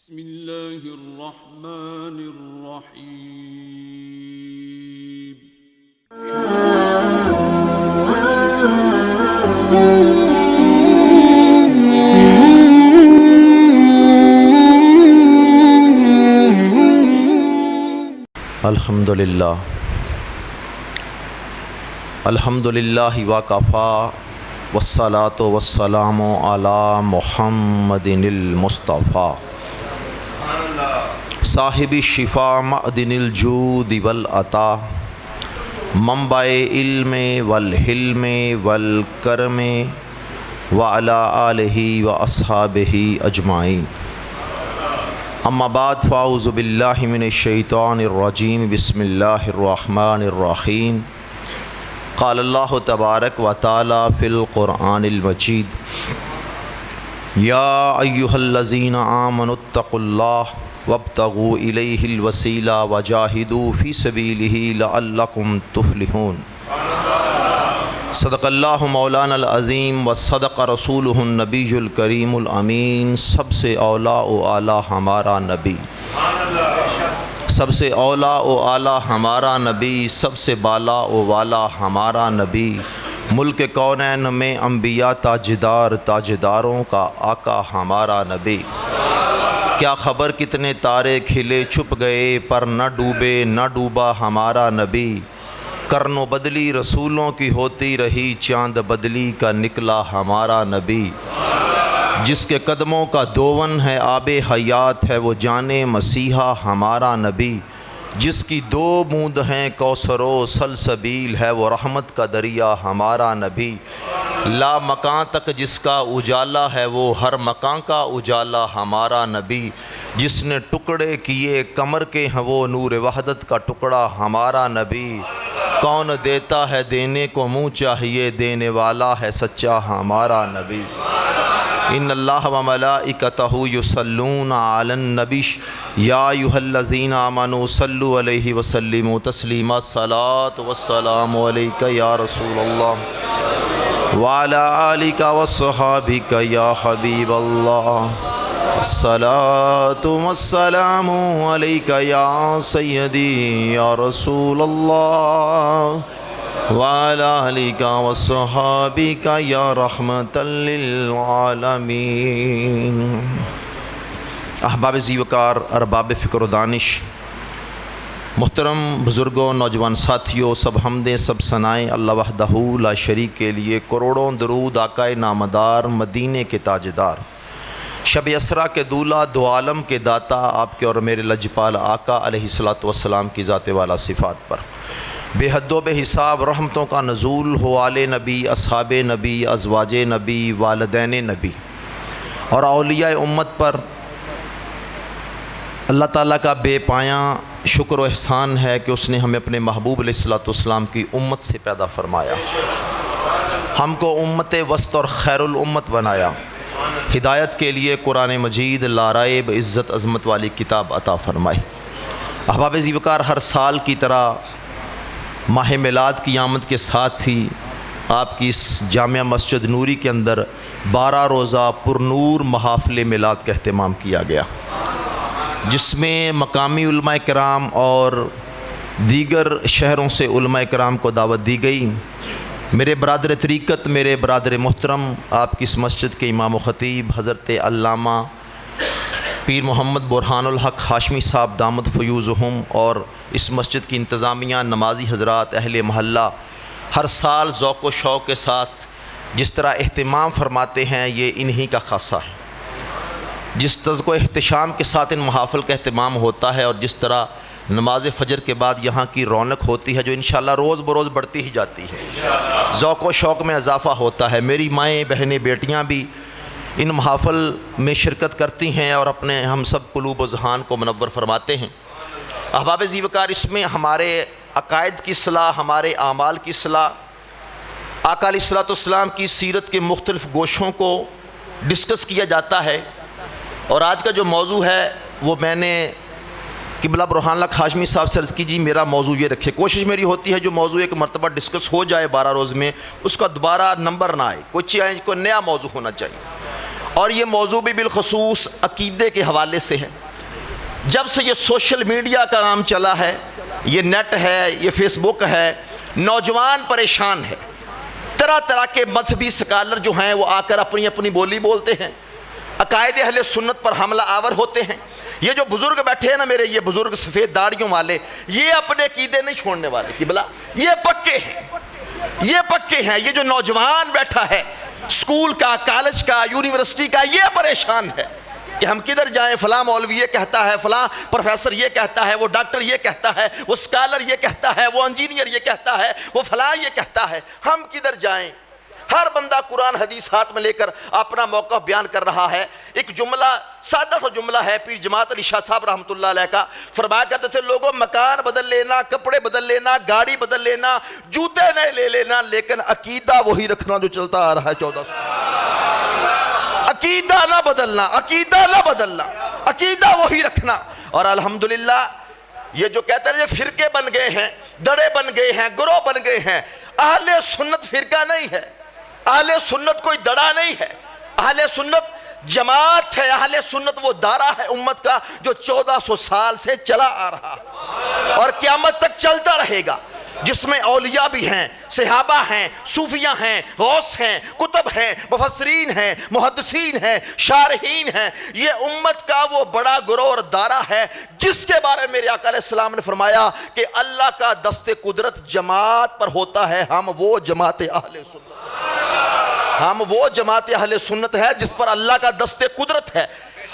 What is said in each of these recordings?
بسم اللہ الرحمن الرحیم۔ الحمدللہ وکفا والصلاة والسلام علی محمد المصطفیٰ صاحب الشفا معدن الجود والعطا منبع علم والحلم والکرم وعلی آلہ واصحابہ اجمعین۔ اما بعد فاعوذ باللہ من الشیطان الرجیم، بسم اللہ الرحمن الرحیم۔ قال اللہ تبارک و تعالی فی القرآن المجید: یا ایہا الذین آمنوا اتقوا اللہ وابتغوا الیہ الوسیلہ وجاہدوا فی سبیلہ لعلکم تفلحون۔ صدق اللہ مولانا العظیم وصدق رسولہ النبی الکریم الامین۔ سب سے اولیٰ و اعلیٰ ہمارا نبی، سب سے اولیٰ و اعلیٰ ہمارا نبی، سب سے بالا و والا ہمارا نبی، ملک کونین میں انبیاء تاجدار، تاجداروں کا آقا ہمارا نبی۔ کیا خبر کتنے تارے کھلے چھپ گئے پر نہ ڈوبے، نہ ڈوبا ہمارا نبی۔ کرن و بدلی رسولوں کی ہوتی رہی، چاند بدلی کا نکلا ہمارا نبی۔ جس کے قدموں کا دون ہے آب حیات ہے، وہ جانے مسیحا ہمارا نبی۔ جس کی دو بوند ہیں کوثر و سلسبیل ہے، وہ رحمت کا دریا ہمارا نبی۔ لا مکان تک جس کا اجالا ہے، وہ ہر مکان کا اجالا ہمارا نبی۔ جس نے ٹکڑے کیے کمر کے ہیں، وہ نور وحدت کا ٹکڑا ہمارا نبی۔ کون دیتا ہے دینے کو منہ چاہیے، دینے والا ہے سچا ہمارا نبی۔ ان اللہ و ملائکتہ یصلون علی النبی یا ایھا الذین آمنوا صلوا علیہ وسلموا تسلیما۔ الصلاۃ والسلام علیک یا رسول اللہ وعلی آلک وصحابک یا حبیب اللہ۔ الصلاۃ والسلام علیک یا سیدی یا رسول اللہ وعلی آلک وصحابک یا رحمۃ للعالمین۔ احباب ذی وقار، ارباب فکر و دانش، محترم بزرگوں، نوجوان ساتھیوں، سب حمدیں سب ثنائیں اللہ وحدہ لا شریک کے لیے، کروڑوں درود آقائے نامدار، مدینے کے تاجدار، شب اسرا کے دولہ، دو عالم کے داتا، آپ کے اور میرے لجپال آقا علیہ الصلاۃ والسلام کی ذات والا صفات پر بے حد و بے حساب رحمتوں کا نزول ہو۔ آل نبی، اصحاب نبی، ازواج نبی، والدین نبی اور اولیاء امت پر اللہ تعالیٰ کا بے پایاں شکر و احسان ہے کہ اس نے ہمیں اپنے محبوب علیہ الصلاۃ والسلام کی امت سے پیدا فرمایا، ہم کو امت وسط اور خیر الامت بنایا، ہدایت کے لیے قرآن مجید لارائب عزت عظمت والی کتاب عطا فرمائی۔ احباب ذی وقار، ہر سال کی طرح ماہ میلاد کی آمد کے ساتھ ہی آپ کی اس جامعہ مسجد نوری کے اندر 12 روزہ پرنور محافل میلاد کا اہتمام کیا گیا، جس میں مقامی علماء کرام اور دیگر شہروں سے علماء کرام کو دعوت دی گئی۔ میرے برادر طریقت، میرے برادر محترم، آپ کی اس مسجد کے امام و خطیب حضرت علامہ پیر محمد برہان الحق ہاشمی صاحب دامت فیوزہم اور اس مسجد کی انتظامیہ، نمازی حضرات، اہل محلہ ہر سال ذوق و شوق کے ساتھ جس طرح اہتمام فرماتے ہیں، یہ انہی کا خاصہ ہے۔ جس طرز و احتشام کے ساتھ ان محافل کا اہتمام ہوتا ہے اور جس طرح نماز فجر کے بعد یہاں کی رونق ہوتی ہے، جو انشاءاللہ روز بروز بڑھتی ہی جاتی ہے، ذوق و شوق میں اضافہ ہوتا ہے۔ میری مائیں، بہنیں، بیٹیاں بھی ان محافل میں شرکت کرتی ہیں اور اپنے ہم سب قلوب و ذہان کو منور فرماتے ہیں۔ احباب ذی وقار، اس میں ہمارے عقائد کی اصلاح، ہمارے اعمال کی اصلاح، آقا علیہ الصلوۃ والسلام کی سیرت کے مختلف گوشوں کو ڈسکس کیا جاتا ہے۔ اور آج کا جو موضوع ہے وہ میں نے قبلہ برہان الحق ہاشمی صاحب سے عرض کی، جی میرا موضوع یہ رکھے۔ کوشش میری ہوتی ہے جو موضوع ایک مرتبہ ڈسکس ہو جائے 12 روز میں، اس کا دوبارہ نمبر نہ آئے، کوئی نیا موضوع ہونا چاہیے۔ اور یہ موضوع بھی بالخصوص عقیدے کے حوالے سے ہے۔ جب سے یہ سوشل میڈیا کا نام چلا ہے، یہ نیٹ ہے، یہ فیس بک ہے، نوجوان پریشان ہے۔ طرح طرح کے مذہبی سکالر جو ہیں وہ آ کر اپنی اپنی بولی بولتے ہیں، عقائد اہل سنت پر حملہ آور ہوتے ہیں۔ یہ جو بزرگ بیٹھے ہیں نا میرے، یہ بزرگ سفید داڑھیوں والے، یہ اپنے عقیدے نہیں چھوڑنے والے قبلہ، یہ پکے ہیں، یہ پکے ہیں۔ یہ جو نوجوان بیٹھا ہے اسکول کا، کالج کا، یونیورسٹی کا، یہ پریشان ہے کہ ہم کدھر جائیں۔ فلاں مولوی یہ کہتا ہے، فلاں پروفیسر یہ کہتا ہے، وہ ڈاکٹر یہ کہتا ہے، وہ اسکالر یہ کہتا ہے، وہ انجینئر یہ کہتا ہے، وہ فلاں یہ کہتا ہے، ہم کدھر جائیں؟ ہر بندہ قرآن حدیث ہاتھ میں لے کر اپنا موقف بیان کر رہا ہے۔ ایک جملہ، سادہ سا جملہ ہے پیر جماعت علی شاہ صاحب رحمۃ اللہ علیہ کا، فرمایا کرتے تھے لوگوں مکان بدل لینا، کپڑے بدل لینا، گاڑی بدل لینا، جوتے نئے لے لینا، لیکن عقیدہ وہی رکھنا جو چلتا آ رہا ہے 1400۔ عقیدہ نہ بدلنا، عقیدہ نہ بدلنا، عقیدہ وہی رکھنا۔ اور الحمدللہ یہ جو کہتے ہیں یہ فرقے بن گئے ہیں، دڑے بن گئے ہیں، گروہ بن گئے ہیں، اہل سنت فرقہ نہیں ہے، اہل سنت کوئی دڑا نہیں ہے، اہل سنت جماعت ہے، اہل سنت وہ دارہ ہے امت کا جو 1400 سال سے چلا آ رہا اور قیامت تک چلتا رہے گا، جس میں اولیاء بھی ہیں، صحابہ ہیں، صوفیاء ہیں، غوث ہیں، کتب ہیں، مفسرین ہیں، محدثین ہیں، شارحین ہیں۔ یہ امت کا وہ بڑا گروہ اور دارہ ہے جس کے بارے میں میرے آقا علیہ السلام نے فرمایا کہ اللہ کا دست قدرت جماعت پر ہوتا ہے، ہم وہ جماعت اہل سنت، ہم وہ جماعت اہل سنت ہے جس پر اللہ کا دست قدرت ہے،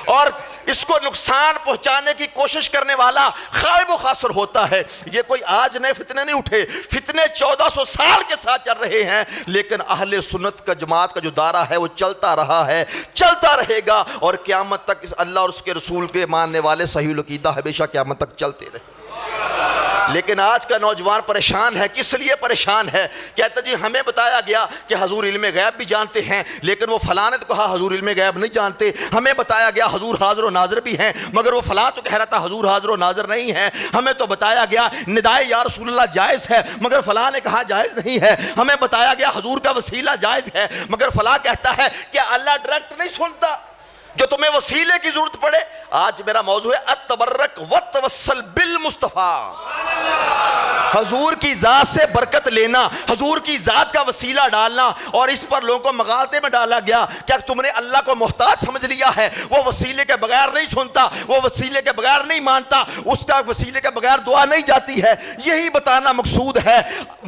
اور اس کو نقصان پہنچانے کی کوشش کرنے والا خائب و خاسر ہوتا ہے۔ یہ کوئی آج نئے فتنے نہیں اٹھے، فتنے 1400 سال کے ساتھ چل رہے ہیں، لیکن اہل سنت کا جماعت کا جو دائرہ ہے وہ چلتا رہا ہے، چلتا رہے گا، اور قیامت تک اس اللہ اور اس کے رسول کے ماننے والے صحیح العقیدہ ہمیشہ قیامت تک چلتے رہے۔ لیکن آج کا نوجوان پریشان ہے۔ کس لیے پریشان ہے؟ کہتا جی ہمیں بتایا گیا کہ حضور علم غیب بھی جانتے ہیں، لیکن وہ فلاں نے تو کہا حضور علم غیب نہیں جانتے۔ ہمیں بتایا گیا حضور حاضر و ناظر بھی ہیں، مگر وہ فلاں تو کہہ رہا تھا حضور حاضر و ناظر نہیں ہے۔ ہمیں تو بتایا گیا ندائے یا رسول اللہ جائز ہے، مگر فلاں نے کہا جائز نہیں ہے۔ ہمیں بتایا گیا حضور کا وسیلہ جائز ہے، مگر فلاں کہتا ہے کہ اللہ ڈائریکٹ نہیں سنتا، جو تمہیں وسیلے کی ضرورت پڑے۔ آج میرا موضوع ہے التبرک والتوسل بالمصطفیٰ، حضور کی ذات سے برکت لینا، حضور کی ذات کا وسیلہ ڈالنا، اور اس پر لوگوں کو مغالطے میں ڈالا گیا کہ تم نے اللہ کو محتاج سمجھ لیا ہے، وہ وسیلے کے بغیر نہیں سنتا، وہ وسیلے کے بغیر نہیں مانتا، اس کا وسیلے کے بغیر دعا نہیں جاتی ہے۔ یہی بتانا مقصود ہے،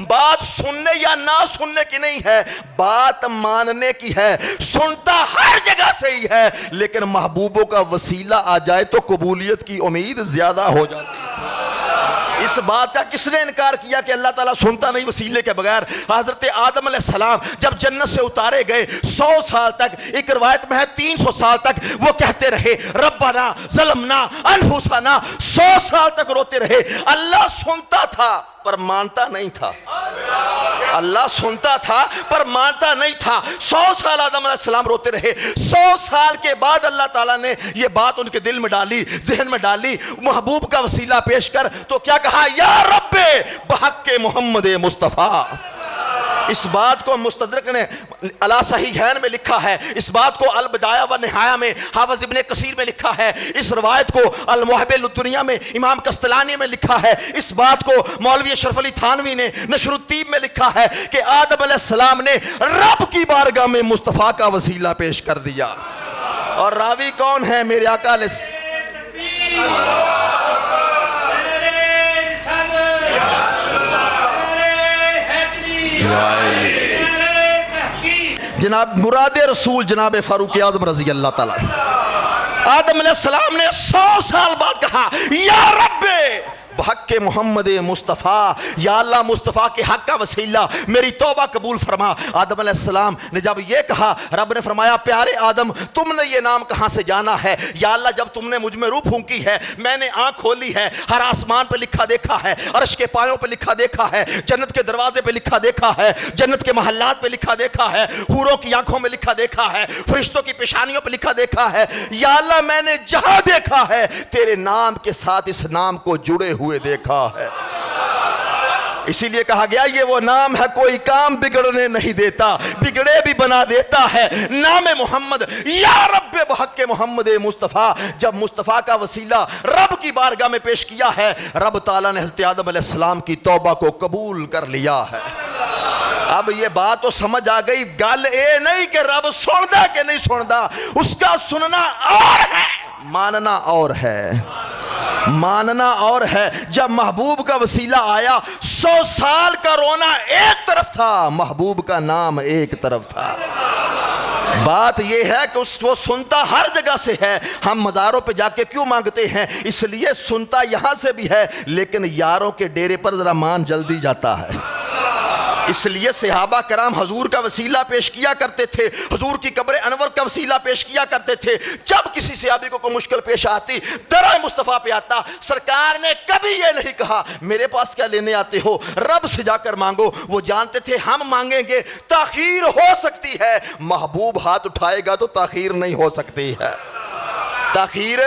بات سننے یا نہ سننے کی نہیں ہے، بات ماننے کی ہے۔ سنتا ہر جگہ سے ہی ہے، لیکن محبوبوں کا وسیلہ آ جائے تو قبولیت کی امید زیادہ ہو جاتی ہے۔ اس بات کا کس نے انکار کیا کہ اللہ تعالیٰ سنتا نہیں وسیلے کے بغیر؟ حضرت آدم علیہ السلام جب جنت سے اتارے گئے 100 سال تک، ایک روایت میں ہے 300 سال تک وہ کہتے رہے ربنا ظلمنا انفسنا، 100 سال تک روتے رہے۔ اللہ سنتا تھا پر مانتا نہیں تھا، اللہ سنتا تھا پر مانتا نہیں تھا۔ 100 سال آدم علیہ السلام روتے رہے، 100 سال کے بعد اللہ تعالیٰ نے یہ بات ان کے دل میں ڈالی، ذہن میں ڈالی، محبوب کا وسیلہ پیش کر تو کیا کہا؟ یا رب بحق محمد مصطفیٰ۔ اس بات کو مستدرک نے علی صحیحین میں لکھا ہے، اس بات کو البدایہ و نہایہ میں حافظ ابن کثیر میں لکھا ہے، اس روایت کو المحب للدنیا میں امام قسطلانی میں لکھا ہے، اس بات کو مولوی اشرف علی تھانوی نے نشر الطیب میں لکھا ہے کہ آدم علیہ السلام نے رب کی بارگاہ میں مصطفیٰ کا وسیلہ پیش کر دیا۔ اور راوی کون ہے؟ میرے آقا علیہ جناب مراد رسول جناب فاروق اعظم رضی اللہ تعالیٰ۔ آدم علیہ السلام نے 100 سال بعد کہا یا رب بحق محمد مصطفیٰ، یا اللہ مصطفیٰ کے حق کا وسیلہ میری توبہ قبول فرما۔ آدم علیہ السلام نے جب یہ کہا، رب نے فرمایا پیارے آدم تم نے یہ نام کہاں سے جانا ہے؟ یا اللہ جب تم نے مجھ میں روح پھونکی ہے، میں نے آنکھ کھولی ہے، ہر آسمان پہ لکھا دیکھا ہے، عرش کے پایوں پہ لکھا دیکھا ہے، جنت کے دروازے پہ لکھا دیکھا ہے، جنت کے محلات پہ لکھا دیکھا ہے، حوروں کی آنکھوں میں لکھا دیکھا ہے، فرشتوں کی پیشانیوں پہ لکھا دیکھا ہے۔ یا اللہ میں نے جہاں دیکھا ہے تیرے نام کے ساتھ اس نام کو جڑے ہوئے دیکھا ہے۔ اسی لیے کہا گیا یہ وہ نام ہے کوئی کام بگڑنے نہیں دیتا، بگڑے بھی بنا دیتا ہے، نام محمد یا رب بحق محمد مصطفیٰ۔ جب مصطفیٰ کا وسیلہ رب کی بارگاہ میں پیش کیا ہے، رب تعالیٰ نے حضرت آدم علیہ السلام کی توبہ کو قبول کر لیا ہے۔ اب یہ بات تو سمجھ آ گئی، گل اے نہیں کہ رب سندا کہ نہیں سندا، اس کا سننا اور ہے، ماننا اور ہے، ماننا اور ہے۔ جب محبوب کا وسیلہ آیا 100 سال کا رونا ایک طرف تھا، محبوب کا نام ایک طرف تھا۔ بات یہ ہے کہ وہ سنتا ہر جگہ سے ہے، ہم مزاروں پہ جا کے کیوں مانگتے ہیں؟ اس لیے سنتا یہاں سے بھی ہے، لیکن یاروں کے ڈیرے پر ذرا مان جلدی جاتا ہے۔ اس لیے صحابہ کرام حضور کا وسیلہ پیش کیا کرتے تھے، حضور کی قبر انور کا وسیلہ پیش کیا کرتے تھے۔ جب کسی صحابی کو کوئی مشکل پیش آتی، درہ مصطفیٰ پہ آتا، سرکار نے کبھی یہ نہیں کہا میرے پاس کیا لینے آتے ہو، رب سے جا کر مانگو۔ وہ جانتے تھے ہم مانگیں گے تاخیر ہو سکتی ہے، محبوب ہاتھ اٹھائے گا تو تاخیر نہیں ہو سکتی ہے، تاخیر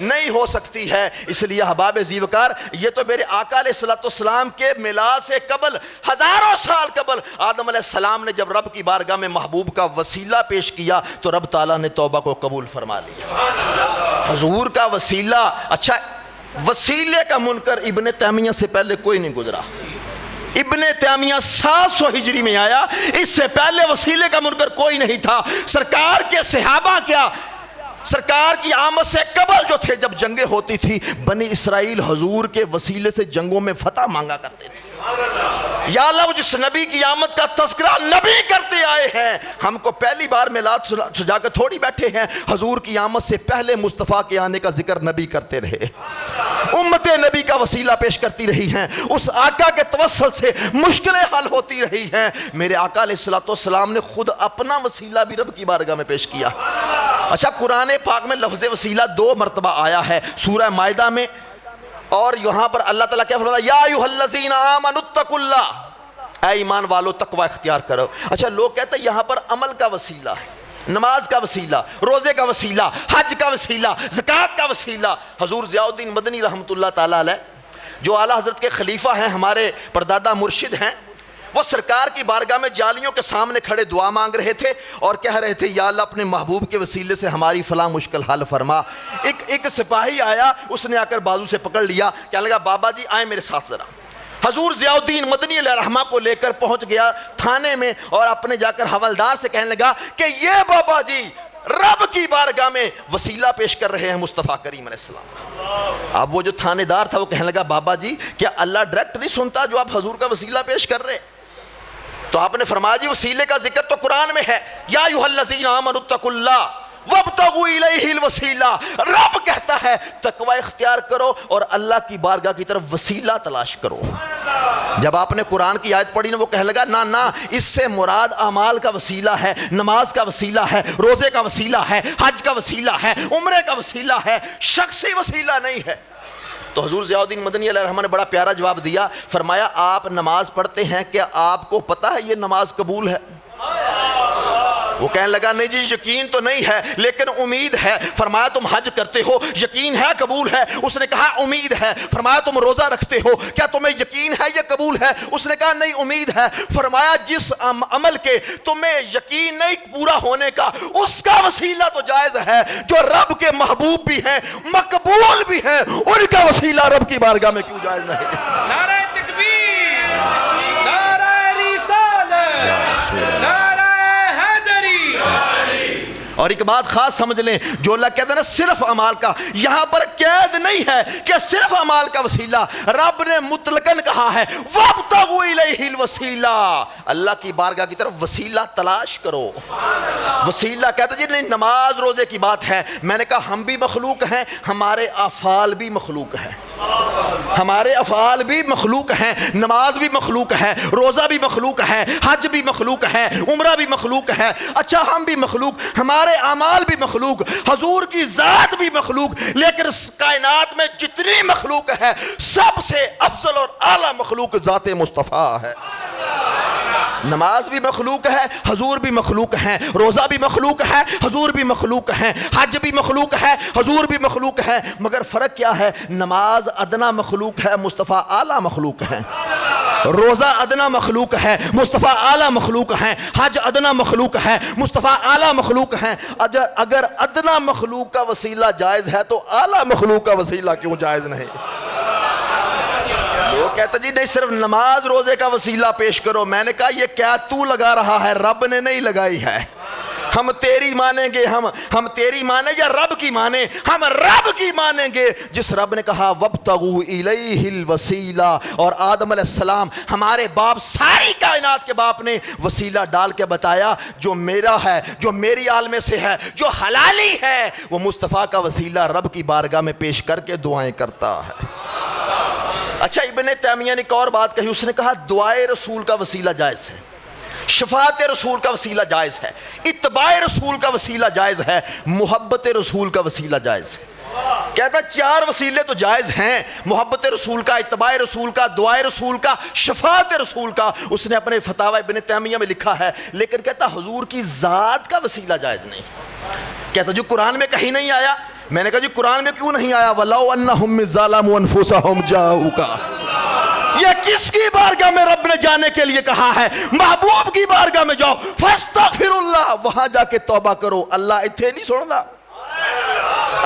نہیں ہو سکتی ہے۔ اس لیے احباب زیوکار، یہ تو میرے آقا علیہ السلام کے میلاد سے قبل، ہزاروں سال قبل، آدم علیہ السلام نے جب رب کی بارگاہ میں محبوب کا وسیلہ پیش کیا تو رب تعالیٰ نے توبہ کو قبول فرما لیا۔ حضور کا وسیلہ، اچھا وسیلے کا منکر ابن تیمیہ سے پہلے کوئی نہیں گزرا۔ ابن تیمیہ 700 ہجری میں آیا، اس سے پہلے وسیلے کا منکر کوئی نہیں تھا۔ سرکار کے صحابہ کیا، سرکار کی آمد سے قبل جو تھے، جب جنگیں ہوتی تھی، بنی اسرائیل حضور کے وسیلے سے جنگوں میں فتح مانگا کرتے تھے۔ یا اللہ، جس نبی کی آمد کا تذکرہ نبی کرتے آئے ہیں، ہم کو پہلی بار میلاد سجا کر تھوڑی بیٹھے ہیں، حضور کی آمد سے پہلے مصطفیٰ کے آنے کا ذکر نبی کرتے رہے، امت نبی کا وسیلہ پیش کرتی رہی ہیں، اس آقا کے توسل سے مشکلیں حل ہوتی رہی ہیں۔ میرے آقا علیہ السلام نے خود اپنا وسیلہ بھی رب کی بارگاہ میں پیش کیا۔ اچھا، قرآن پاک میں لفظ وسیلہ 2 مرتبہ آیا ہے، سورہ مائدہ میں، اور یہاں پر اللہ تعالیٰ کیا فرماتا ہے؟ یا ایھا الذین آمنوا اتقوا اللہ، اے ایمان والو تقوی اختیار کرو۔ اچھا، لوگ کہتے ہیں یہاں پر عمل کا وسیلہ ہے، نماز کا وسیلہ، روزے کا وسیلہ، حج کا وسیلہ، زکوٰۃ کا وسیلہ۔ حضور ضیاء الدین مدنی رحمۃ اللہ تعالیٰ علیہ، جو اعلیٰ حضرت کے خلیفہ ہیں، ہمارے پردادا مرشد ہیں، وہ سرکار کی بارگاہ میں جالیوں کے سامنے کھڑے دعا مانگ رہے تھے اور کہہ رہے تھے یا اللہ اپنے محبوب کے وسیلے سے ہماری فلاں مشکل حل فرما۔ ایک سپاہی آیا، اس نے آ کر بازو سے پکڑ لیا، کہنے لگا بابا جی آئیں میرے ساتھ ذرا۔ حضور ضیاء الدین مدنی علیہ رحمہ کو لے کر پہنچ گیا تھانے میں اور اپنے جا کر حوالدار سے کہنے لگا کہ یہ بابا جی رب کی بارگاہ میں وسیلہ پیش کر رہے ہیں مصطفیٰ کریم علیہ السلام۔ اب وہ جو تھانے دار تھا وہ کہنے لگا بابا جی کیا اللہ ڈائریکٹ نہیں سنتا جو آپ حضور کا وسیلہ پیش کر رہے؟ تو آپ نے فرمایا جی وسیلے کا ذکر تو قرآن میں ہے، یا ایھا الذین آمنوا اتقوا اللہ وابتغوا الیہ الوسیلہ۔ رب کہتا ہے تقوی اختیار کرو اور اللہ کی بارگاہ کی طرف وسیلہ تلاش کرو۔ جب آپ نے قرآن کی آیت پڑھی نا، وہ کہنے لگا نہ اس سے مراد اعمال کا وسیلہ ہے، نماز کا وسیلہ ہے، روزے کا وسیلہ ہے، حج کا وسیلہ ہے، عمرے کا وسیلہ ہے، شخصی وسیلہ نہیں ہے۔ تو حضور ضیاء الدین مدنی علیہ الرحمہ نے بڑا پیارا جواب دیا، فرمایا آپ نماز پڑھتے ہیں، کیا آپ کو پتہ ہے یہ نماز قبول ہے؟ وہ کہنے لگا نہیں جی یقین تو نہیں ہے لیکن امید ہے۔ فرمایا تم حج کرتے ہو، یقین ہے قبول ہے؟ اس نے کہا امید ہے۔ فرمایا تم روزہ رکھتے ہو، کیا تمہیں یقین ہے یہ قبول ہے؟ اس نے کہا نہیں امید ہے۔ فرمایا جس عمل کے تمہیں یقین نہیں پورا ہونے کا، اس کا وسیلہ تو جائز ہے، جو رب کے محبوب بھی ہیں مقبول بھی ہیں، ان کا وسیلہ رب کی بارگاہ میں کیوں جائز نہیں؟ نعرہ تکبیر، نعرہ رسالت، نعرہ اور ایک بات خاص سمجھ لیں، جو اللہ کہتے ہیں نا صرف اعمال کا، یہاں پر قید نہیں ہے کہ صرف اعمال کا وسیلہ، رب نے مطلقاً کہا ہے وابتغوا الیہ الوسیلہ، اللہ کی بارگاہ کی طرف وسیلہ تلاش کرو۔ وسیلہ کہتے ہیں جی نہیں نماز روزے کی بات ہے، میں نے کہا ہم بھی مخلوق ہیں، ہمارے افعال بھی مخلوق ہیں، ہمارے افعال بھی مخلوق ہیں، نماز بھی مخلوق ہے، روزہ بھی مخلوق ہے، حج بھی مخلوق ہے، عمرہ بھی مخلوق ہے۔ اچھا ہم بھی مخلوق، ہمارے اعمال بھی مخلوق، حضور کی ذات بھی مخلوق، لیکن کائنات میں جتنی مخلوق ہے سب سے افضل اور اعلیٰ مخلوق ذات مصطفیٰ ہے۔ نماز بھی مخلوق ہے، حضور بھی مخلوق ہیں، روزہ بھی مخلوق ہے، حضور بھی مخلوق ہیں، حج بھی مخلوق ہے، حضور بھی مخلوق ہے، مگر فرق کیا ہے؟ نماز ادنا مخلوق ہے، مصطفیٰ اعلیٰ مخلوق ہے۔ روزہ ادنا مخلوق ہے، مصطفیٰ اعلیٰ مخلوق ہیں، حج ادنا مخلوق ہے، مصطفیٰ اعلیٰ مخلوق ہیں۔ اگر ادنا مخلوق کا وسیلہ جائز ہے تو اعلیٰ مخلوق کا وسیلہ کیوں جائز نہیں؟ وہ کہتا جی نہیں صرف نماز روزے کا وسیلہ پیش کرو۔ میں نے کہا یہ کیا تو لگا رہا ہے، رب نے نہیں لگائی ہے۔ ہم تیری مانیں گے، ہم تیری مانیں یا رب کی مانیں؟ ہم رب کی مانیں گے، جس رب نے کہا وَابْتَغُوا إِلَيْهِ الْوَسِيلَةَ، اور آدم علیہ السلام ہمارے باپ، ساری کائنات کے باپ نے وسیلہ ڈال کے بتایا جو میرا ہے، جو میری عالم سے ہے، جو حلالی ہے، وہ مصطفیٰ کا وسیلہ رب کی بارگاہ میں پیش کر کے دعائیں کرتا ہے۔ اچھا ابن تیمیہ نے ایک اور بات کہی، اس نے کہا دعائے رسول کا وسیلہ جائز ہے، شفاعت رسول کا وسیلہ جائز ہے، اتباع رسول کا وسیلہ جائز ہے، محبت رسول کا وسیلہ جائز ہے۔ کہتا 4 وسیلے تو جائز ہیں، محبت رسول کا، اتباع رسول کا، دعائے رسول کا، شفاعت رسول کا۔ اس نے اپنے فتاوی ابن تیمیہ میں لکھا ہے، لیکن کہتا حضور کی ذات کا وسیلہ جائز نہیں۔ کہتا جو قرآن میں کہیں نہیں آیا۔ میں نے کہا جی قرآن میں کیوں نہیں آیا؟ وَلَوْ أَنَّهُمْ ظَلَمُوا أَنفُسَهُمْ جَاءُوكَ، یہ کس کی بارگاہ میں رب نے جانے کے لیے کہا ہے؟ محبوب کی بارگاہ میں جاؤ، فَاسْتَغْفِرُ اللَّهَ، وہاں جا کے توبہ کرو۔ اللہ اتھے نہیں سننا،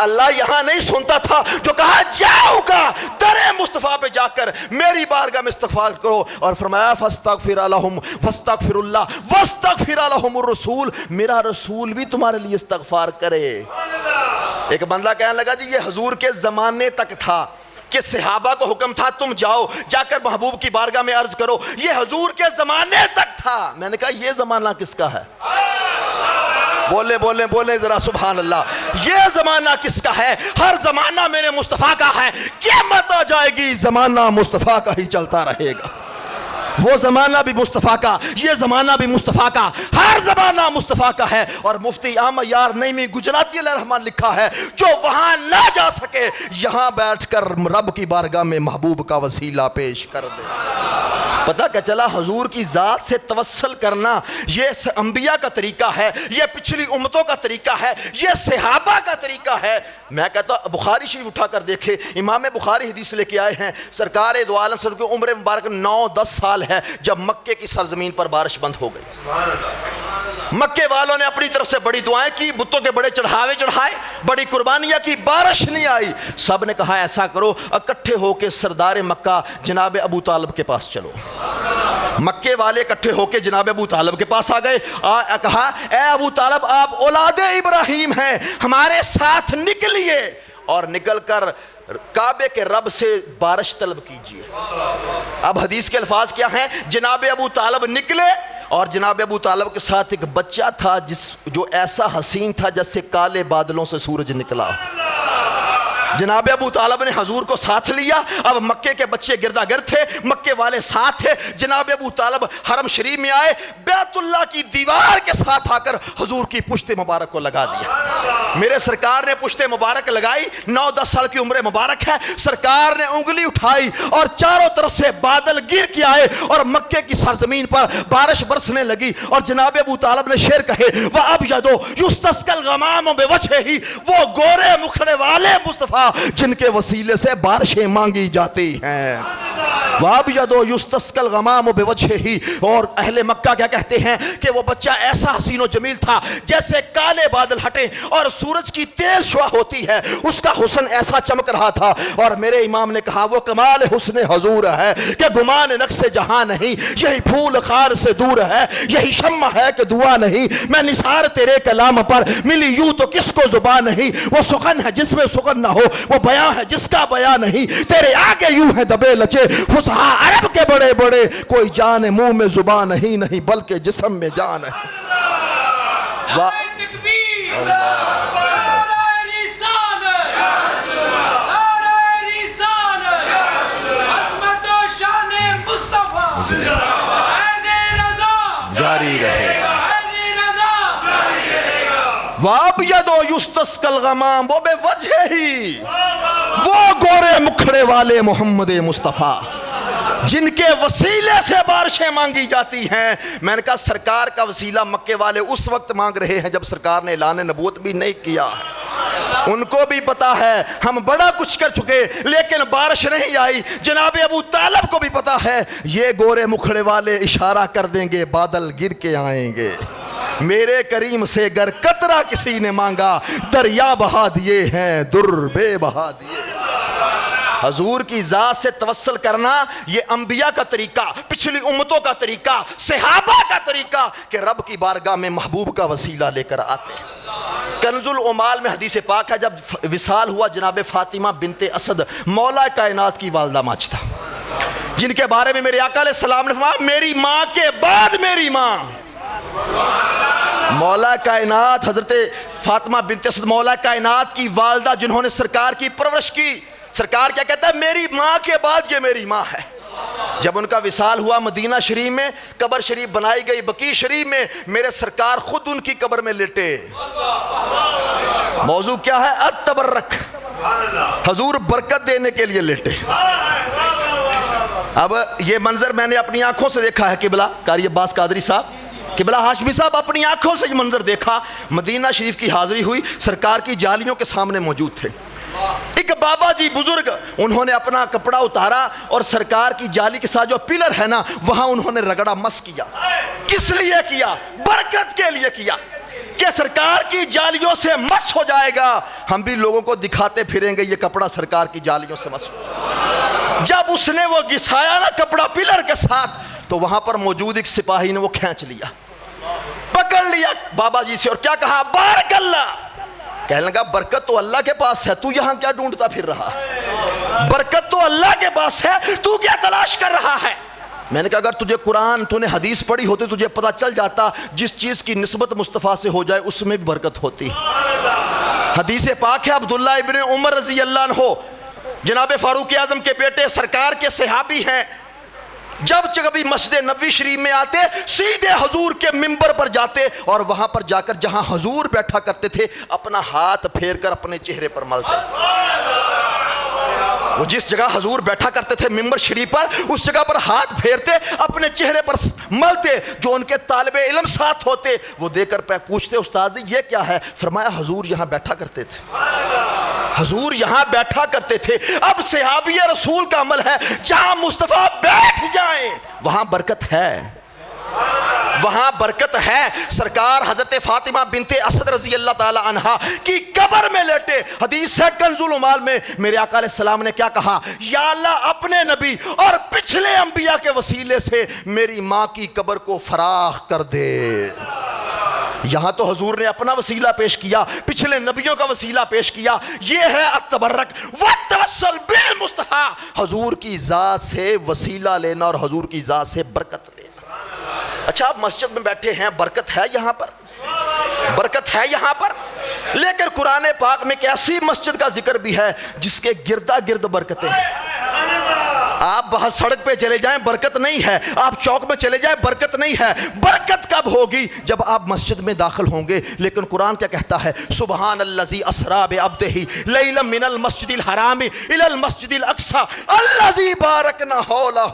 اللہ یہاں نہیں سنتا تھا جو کہا جاؤ کا در مصطفیٰ پہ جا کر میری بارگاہ میں استغفار کرو، اور فرمایا فاستغفر لہم فاستغفر اللہ واستغفر لہم الرسول، میرا رسول بھی تمہارے لیے استغفار کرے۔ ایک بندہ کہنے لگا جی یہ حضور کے زمانے تک تھا کہ صحابہ کو حکم تھا تم جاؤ جا کر محبوب کی بارگاہ میں عرض کرو، یہ حضور کے زمانے تک تھا۔ میں نے کہا یہ زمانہ کس کا ہے؟ بولے بولے بولے ذرا سبحان اللہ، یہ زمانہ کس کا ہے؟ ہر زمانہ میرے مصطفیٰ کا ہے، قیامت آ جائے گی زمانہ مصطفیٰ کا ہی چلتا رہے گا۔ وہ زمانہ بھی مصطفیٰ کا، یہ زمانہ بھی مصطفیٰ کا، ہر زمانہ مصطفیٰ کا ہے۔ اور مفتی احمد یار نعیمی گجراتی علیہ الرحمن لکھا ہے جو وہاں نہ جا سکے یہاں بیٹھ کر رب کی بارگاہ میں محبوب کا وسیلہ پیش کر دے۔ پتہ کیا چلا؟ حضور کی ذات سے توسل کرنا یہ انبیاء کا طریقہ ہے، یہ پچھلی امتوں کا طریقہ ہے، یہ صحابہ کا طریقہ ہے۔ میں کہتا ہوں بخاری شریف اٹھا کر دیکھے، امام بخاری حدیث لے کے آئے ہیں، سرکار دو عالم صلی اللہ علیہ وسلم کی عمر مبارک 9-10 سال ہے جب مکے کی سرزمین پر بارش بند ہو گئی۔ مکے والوں نے اپنی طرف سے بڑی دعائیں کی، بتوں کے بڑے چڑھاوے چڑھائے، بڑی قربانیاں کی، بارش نہیں آئی۔ سب نے کہا ایسا کرو اکٹھے ہو کے سردار مکہ جناب ابو طالب کے پاس چلو۔ مکے والے اکٹھے ہو کے جناب ابو طالب کے پاس آ گئے، کہا اے ابو طالب آپ اولاد ابراہیم ہیں، ہمارے ساتھ نکلیے اور نکل کر کعبے کے رب سے بارش طلب کیجئے۔ اب حدیث کے الفاظ کیا ہیں؟ جناب ابو طالب نکلے اور جناب ابو طالب کے ساتھ ایک بچہ تھا جو ایسا حسین تھا جیسے کالے بادلوں سے سورج نکلا۔ جناب ابو طالب نے حضور کو ساتھ لیا۔ اب مکے کے بچے گردا گرد تھے، مکے والے ساتھ تھے۔ جناب ابو طالب حرم شریف میں آئے، بیت اللہ کی دیوار کے ساتھ آ کر حضور کی پشت مبارک کو لگا دیا۔ میرے سرکار نے پشت مبارک لگائی، 9-10 سال کی عمر مبارک ہے، سرکار نے انگلی اٹھائی اور چاروں طرف سے بادل گر کے آئے اور مکے کی سرزمین پر بارش برسنے لگی۔ اور جناب ابو طالب نے شعر کہے وَأَبْيَضُ يُسْتَسْقَى الْغَمَامُ بِوَجْهِهِ، وہ گورے مکھڑے والے مصطفیٰ جن کے وسیلے سے بارشیں مانگی جاتی ہیں۔ وَأَبْيَضُ يُسْتَسْقَى الْغَمَامُ بِوَجْهِهِ، اور اہل مکہ کیا کہتے ہیں کہ وہ بچہ ایسا حسین و جمیل تھا جیسے کالے بادل ہٹے اور سورج کی تیز شعاع ہوتی ہے، اس کا حسن ایسا چمک رہا تھا۔ اور میرے امام نے کہا وہ کمال حسن حضور ہے کہ گمان نقص جہاں نہیں، یہی پھول خار سے دور ہے، یہی شمع ہے کہ دعا نہیں، میں نثار تیرے کلام پر ملی یوں تو کس کو زبان نہیں، وہ سخن ہے جس میں سخن نہ ہو، وہ بیان ہے جس کا بیان نہیں، تیرے آگے یوں ہے دبے لچے فصحا عرب کے بڑے بڑے، کوئی جان منہ میں زبان نہیں بلکہ جسم میں جان ہے۔ جاری رہے وَأَبْيَضُ يُسْتَسْقَى الْغَمَامُ بِوَجْهِهِ، وہ گورے مکھڑے والے محمد مصطفیٰ جن کے وسیلے سے بارشیں مانگی جاتی ہیں۔ میں نے کہا سرکار کا وسیلہ مکے والے اس وقت مانگ رہے ہیں جب سرکار نے اعلان نبوت بھی نہیں کیا ہے۔ ان کو بھی پتا ہے ہم بڑا کچھ کر چکے لیکن بارش نہیں آئی. جناب ابو طالب کو بھی پتا ہے یہ گورے مکھڑے والے اشارہ کر دیں گے بادل گر کے آئیں گے. میرے کریم سے گر قطرہ کسی نے مانگا دریا بہا دیے ہیں در بے بہا دیے. حضور کی ذات سے توسل کرنا یہ انبیاء کا طریقہ, پچھلی امتوں کا طریقہ, صحابہ کا طریقہ کہ رب کی بارگاہ میں محبوب کا وسیلہ لے کر آتے ہیں. کنز العمال میں حدیث پاک ہے جب وصال ہوا جناب فاطمہ بنت اسد مولا کائنات کی والدہ ماجدہ جن کے بارے میں میرے آقا علیہ السلام نے فرمایا میری ماں کے بعد میری ماں. مولا کائنات حضرت فاطمہ بنت اسد مولا کائنات کی والدہ جنہوں نے سرکار کی پرورش کی. سرکار کیا کہتا ہے میری ماں کے بعد یہ میری ماں ہے. جب ان کا وصال ہوا مدینہ شریف میں قبر شریف بنائی گئی بقیع شریف میں میرے سرکار خود ان کی قبر میں لیٹے. موضوع کیا ہے؟ التبرک. حضور برکت دینے کے لیے لیٹے. اب یہ منظر میں نے اپنی آنکھوں سے دیکھا ہے. قبلہ قاری عباس قادری صاحب, قبلہ ہاشمی صاحب, اپنی آنکھوں سے یہ منظر دیکھا. مدینہ شریف کی حاضری ہوئی, سرکار کی جالیوں کے سامنے موجود تھے. ایک بابا جی بزرگ انہوں نے اپنا کپڑا اتارا اور سرکار کی جالی کے ساتھ جو پلر ہے نا وہاں انہوں نے رگڑا مس کیا. کس لیے کیا؟ برکت کے لیے کیا کہ سرکار کی جالیوں سے مس ہو جائے گا, ہم بھی لوگوں کو دکھاتے پھریں گے یہ کپڑا سرکار کی جالیوں سے مس ہو. جب اس نے وہ گھسایا نا کپڑا پلر کے ساتھ تو وہاں پر موجود ایک سپاہی نے وہ کھینچ لیا, پکڑ لیا بابا جی سے اور کیا کہا؟ بارک اللہ. کہنے لگا برکت تو اللہ کے پاس ہے, تو یہاں کیا ڈھونڈتا پھر رہا ہے؟ برکت تو اللہ کے پاس ہے, تو کیا تلاش کر رہا ہے؟ میں نے کہا اگر تجھے قرآن تو نے حدیث پڑھی ہوتی تجھے پتا چل جاتا جس چیز کی نسبت مصطفیٰ سے ہو جائے اس میں بھی برکت ہوتی. حدیث پاک ہے عبداللہ ابن عمر رضی اللہ عنہ جناب فاروق اعظم کے بیٹے سرکار کے صحابی ہیں, جب کبھی مسجد نبوی شریف میں آتے سیدھے حضور کے منبر پر جاتے اور وہاں پر جا کر جہاں حضور بیٹھا کرتے تھے اپنا ہاتھ پھیر کر اپنے چہرے پر ملتے. وہ جس جگہ حضور بیٹھا کرتے تھے منبر شریف پر اس جگہ پر ہاتھ پھیرتے اپنے چہرے پر ملتے. جو ان کے طالب علم ساتھ ہوتے وہ دیکھ کر پوچھتے استاد جی یہ کیا ہے؟ فرمایا حضور یہاں بیٹھا کرتے تھے, حضور یہاں بیٹھا کرتے تھے. اب صحابی رسول کا عمل ہے جہاں مصطفیٰ بیٹھ جائیں وہاں برکت ہے, وہاں برکت ہے. سرکار حضرت فاطمہ بنت اسد رضی اللہ تعالی عنہا کی قبر میں لیٹے. حدیث ہے کنز العمال میں میرے آقا علیہ السلام نے کیا کہا؟ یا اللہ اپنے نبی اور پچھلے انبیاء کے وسیلے سے میری ماں کی قبر کو فراخ کر دے. یہاں تو حضور نے اپنا وسیلہ پیش کیا, پچھلے نبیوں کا وسیلہ پیش کیا. یہ ہے التبرک والتوسل بالمصطفیٰ, حضور کی ذات سے وسیلہ لینا اور حضور کی ذات سے برکت لینا. اچھا آپ مسجد میں بیٹھے ہیں, برکت ہے یہاں پر, برکت ہے یہاں پر, لیکن قرآن پاک میں ایک ایسی مسجد کا ذکر بھی ہے جس کے گردا گرد برکتیں ہیں. آپ باہر سڑک پہ چلے جائیں برکت نہیں ہے, آپ چوک میں چلے جائیں برکت نہیں ہے. برکت کب ہوگی؟ جب آپ مسجد میں داخل ہوں گے. لیکن قرآن کیا کہتا ہے؟ سبحان الذی اسری بعبدہ لیلا من المسجد الحرام الی المسجد الاقصی الذی بارکنا حولہ.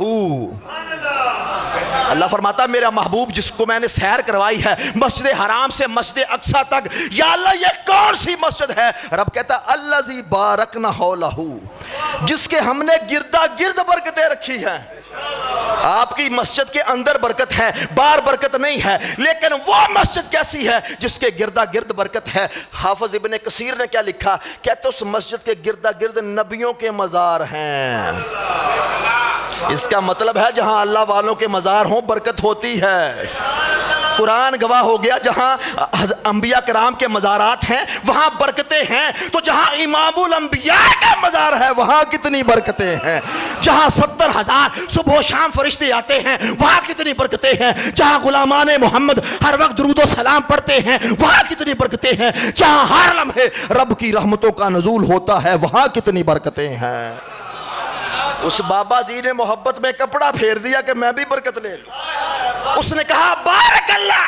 اللہ فرماتا ہے میرا محبوب جس کو میں نے سیر کروائی ہے مسجد حرام سے مسجد اقصی تک, یا اللہ یہ کون سی مسجد ہے؟ رب کہتا ہے الذی بارکنا حولہ, جس کے ہم نے گردا گرد برکتیں رکھی ہیں. آپ کی مسجد کے اندر برکت ہے, باہر برکت نہیں ہے, لیکن وہ مسجد کیسی ہے جس کے گردا گرد برکت ہے. حافظ ابن کثیر نے کیا لکھا؟ کہتے اس مسجد کے گردا گرد نبیوں کے مزار ہیں. اس کا مطلب ہے جہاں اللہ والوں کے مزار ہوں برکت ہوتی ہے. قرآن گواہ ہو گیا جہاں انبیاء کرام کے مزارات ہیں وہاں برکتیں ہیں. تو جہاں امام الانبیاء کا مزار ہے وہاں کتنی برکتیں ہیں. جہاں 70,000 صبح و شام فرشتے آتے ہیں وہاں کتنی برکتیں ہیں. جہاں غلامان محمد ہر وقت درود و سلام پڑھتے ہیں وہاں کتنی برکتیں ہیں. جہاں ہر لمحے رب کی رحمتوں کا نزول ہوتا ہے وہاں کتنی برکتیں ہیں. اس بابا جی نے محبت میں کپڑا پھیر دیا کہ میں بھی برکت لے لوں. اس نے کہا بارک اللہ,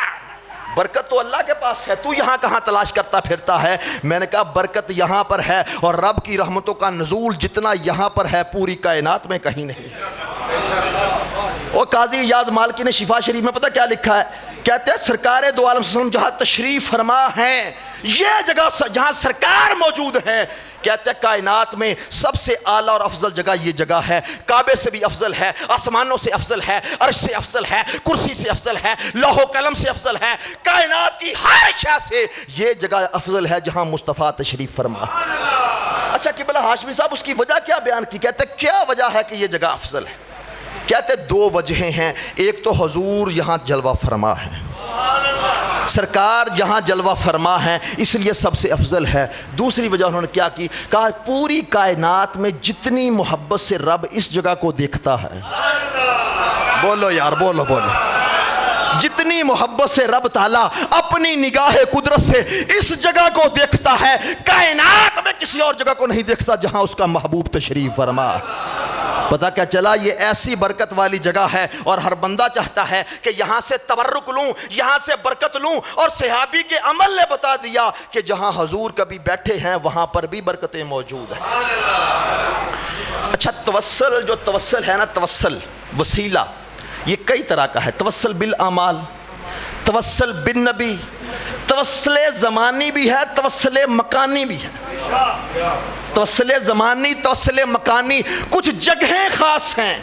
برکت تو اللہ کے پاس ہے, تو یہاں کہاں تلاش کرتا پھرتا ہے؟ میں نے کہا برکت یہاں پر ہے اور رب کی رحمتوں کا نزول جتنا یہاں پر ہے پوری کائنات میں کہیں نہیں. اور قاضی ایاز مالکی نے شفا شریف میں پتہ کیا لکھا ہے؟ کہتے ہیں سرکار دو عالم صلی اللہ علیہ وسلم جہاں تشریف فرما ہیں یہ جگہ جہاں سرکار موجود ہے، کہتے ہیں کائنات میں سب سے اعلیٰ اور افضل جگہ یہ جگہ ہے، کعبے سے بھی افضل ہے، آسمانوں سے افضل ہے، عرش سے افضل ہے، کرسی سے افضل ہے، لوح و قلم سے افضل ہے، کائنات کی ہر شے سے یہ جگہ افضل ہے جہاں مصطفیٰ تشریف فرما۔ اچھا قبلہ ہاشمی صاحب اس کی وجہ کیا بیان کی؟ کہتے ہیں کیا وجہ ہے کہ یہ جگہ افضل ہے؟ کہتے ہیں دو وجہیں ہیں، ایک تو حضور یہاں جلوہ فرما ہے، سرکار جہاں جلوہ فرما ہے اس لیے سب سے افضل ہے۔ دوسری وجہ انہوں نے کیا کی؟ کہا پوری کائنات میں جتنی محبت سے رب اس جگہ کو دیکھتا ہے، بولو یار بولو بولو، جتنی محبت سے رب تعالیٰ اپنی نگاہ قدرت سے اس جگہ کو دیکھتا ہے، کائنات میں کسی اور جگہ کو نہیں دیکھتا جہاں اس کا محبوب تشریف فرما۔ پتہ کیا چلا؟ یہ ایسی برکت والی جگہ ہے اور ہر بندہ چاہتا ہے کہ یہاں سے تبرک لوں، یہاں سے برکت لوں، اور صحابی کے عمل نے بتا دیا کہ جہاں حضور کبھی بیٹھے ہیں وہاں پر بھی برکتیں موجود ہیں۔ اچھا توسل، جو توسل ہے نا، توسل وسیلہ یہ کئی طرح کا ہے، توسل بالاعمال، توسل بالنبی، توسل زمانی بھی ہے، توسل مکانی بھی ہے۔ توسل زمانی، توسل مکانی، کچھ جگہیں خاص ہیں،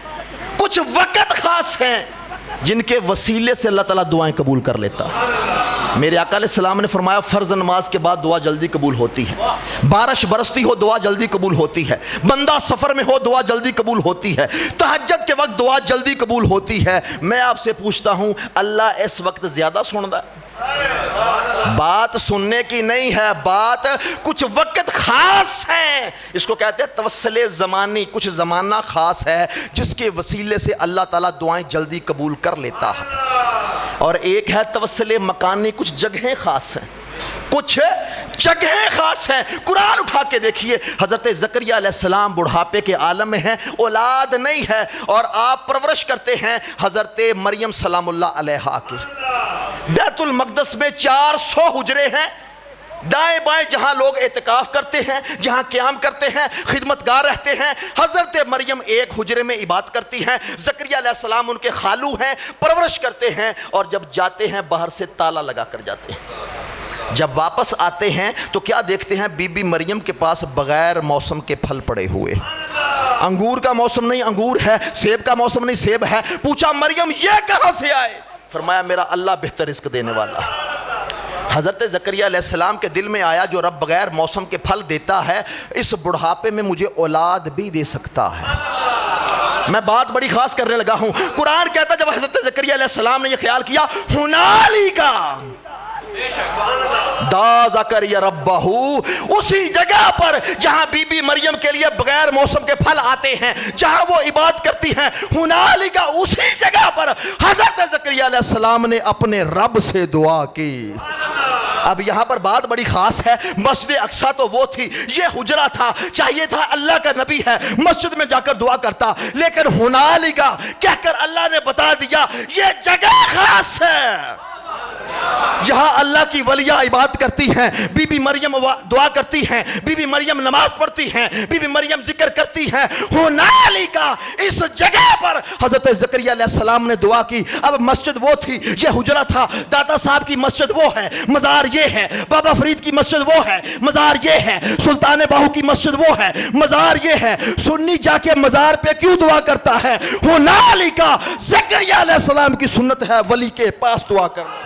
کچھ وقت خاص ہیں جن کے وسیلے سے اللہ تعالیٰ دعائیں قبول کر لیتا ہے۔ میرے آقا علیہ السلام نے فرمایا فرض نماز کے بعد دعا جلدی قبول ہوتی ہے، بارش برستی ہو دعا جلدی قبول ہوتی ہے، بندہ سفر میں ہو دعا جلدی قبول ہوتی ہے، تہجد کے وقت دعا جلدی قبول ہوتی ہے۔ میں آپ سے پوچھتا ہوں اللہ اس وقت زیادہ سنتا ہے؟ بات سننے کی نہیں ہے، بات کچھ وقت خاص ہے، اس کو کہتے ہیں توسل زمانی، کچھ زمانہ خاص ہے جس کے وسیلے سے اللہ تعالیٰ دعائیں جلدی قبول کر لیتا ہے۔ اور ایک ہے توسل مکانی، کچھ جگہیں خاص ہیں، کچھ جگہیں خاص ہیں۔ قرآن اٹھا کے دیکھیے، حضرت زکریہ علیہ السلام بڑھاپے کے عالم میں ہیں، اولاد نہیں ہے، اور آپ پرورش کرتے ہیں حضرت مریم سلام اللہ علیہا کی۔ بیت المقدس میں 400 حجرے ہیں، دائیں بائیں جہاں لوگ اعتکاف کرتے ہیں، جہاں قیام کرتے ہیں، خدمتگار رہتے ہیں۔ حضرت مریم ایک حجرے میں عبادت کرتی ہیں، زکریا علیہ السلام ان کے خالو ہیں، پرورش کرتے ہیں، اور جب جاتے ہیں باہر سے تالا لگا کر جاتے ہیں۔ جب واپس آتے ہیں تو کیا دیکھتے ہیں؟ بی بی مریم کے پاس بغیر موسم کے پھل پڑے ہوئے، انگور کا موسم نہیں انگور ہے، سیب کا موسم نہیں سیب ہے۔ پوچھا مریم یہ کہاں سے آئے؟ فرمایا میرا اللہ بہتر رزق دینے والا ہے۔ حضرت زکریہ علیہ السلام کے دل میں آیا جو رب بغیر موسم کے پھل دیتا ہے، اس بڑھاپے میں مجھے اولاد بھی دے سکتا ہے۔ میں بات بڑی خاص کرنے لگا ہوں۔ قرآن کہتا جب حضرت زکریہ علیہ السلام نے یہ خیال کیا، ہنالیکا دا زکریا ربہ، اسی جگہ پر جہاں بی بی مریم کے لیے بغیر موسم کے پھل آتے ہیں، جہاں وہ عبادت کرتی ہیں، ہنالیکا اسی جگہ پر حضرت زکریہ علیہ السلام نے اپنے رب سے دعا کی۔ اب یہاں پر بات بڑی خاص ہے، مسجد اقصیٰ تو وہ تھی، یہ حجرہ تھا، چاہیے تھا اللہ کا نبی ہے مسجد میں جا کر دعا کرتا، لیکن ہنالیکا کہہ کر اللہ نے بتا دیا یہ جگہ خاص ہے جہاں اللہ کی ولیہ عبادت کرتی ہیں، بی بی مریم دعا کرتی ہیں، بی بی مریم نماز پڑھتی ہیں، بی بی مریم ذکر کرتی ہیں۔ ہنالیکا اس جگہ پر حضرت زکریا علیہ السلام نے دعا کی۔ اب مسجد وہ تھی، یہ حجرہ تھا، داتا صاحب کی مسجد وہ ہے، مزار یہ ہے، بابا فرید کی مسجد وہ ہے، مزار یہ ہے، سلطان باہو کی مسجد وہ ہے، مزار یہ ہے۔ سنی جا کے مزار پہ کیوں دعا کرتا ہے؟ ہنالیکا زکریا علیہ السلام کی سنت ہے ولی کے پاس دعا کرنا۔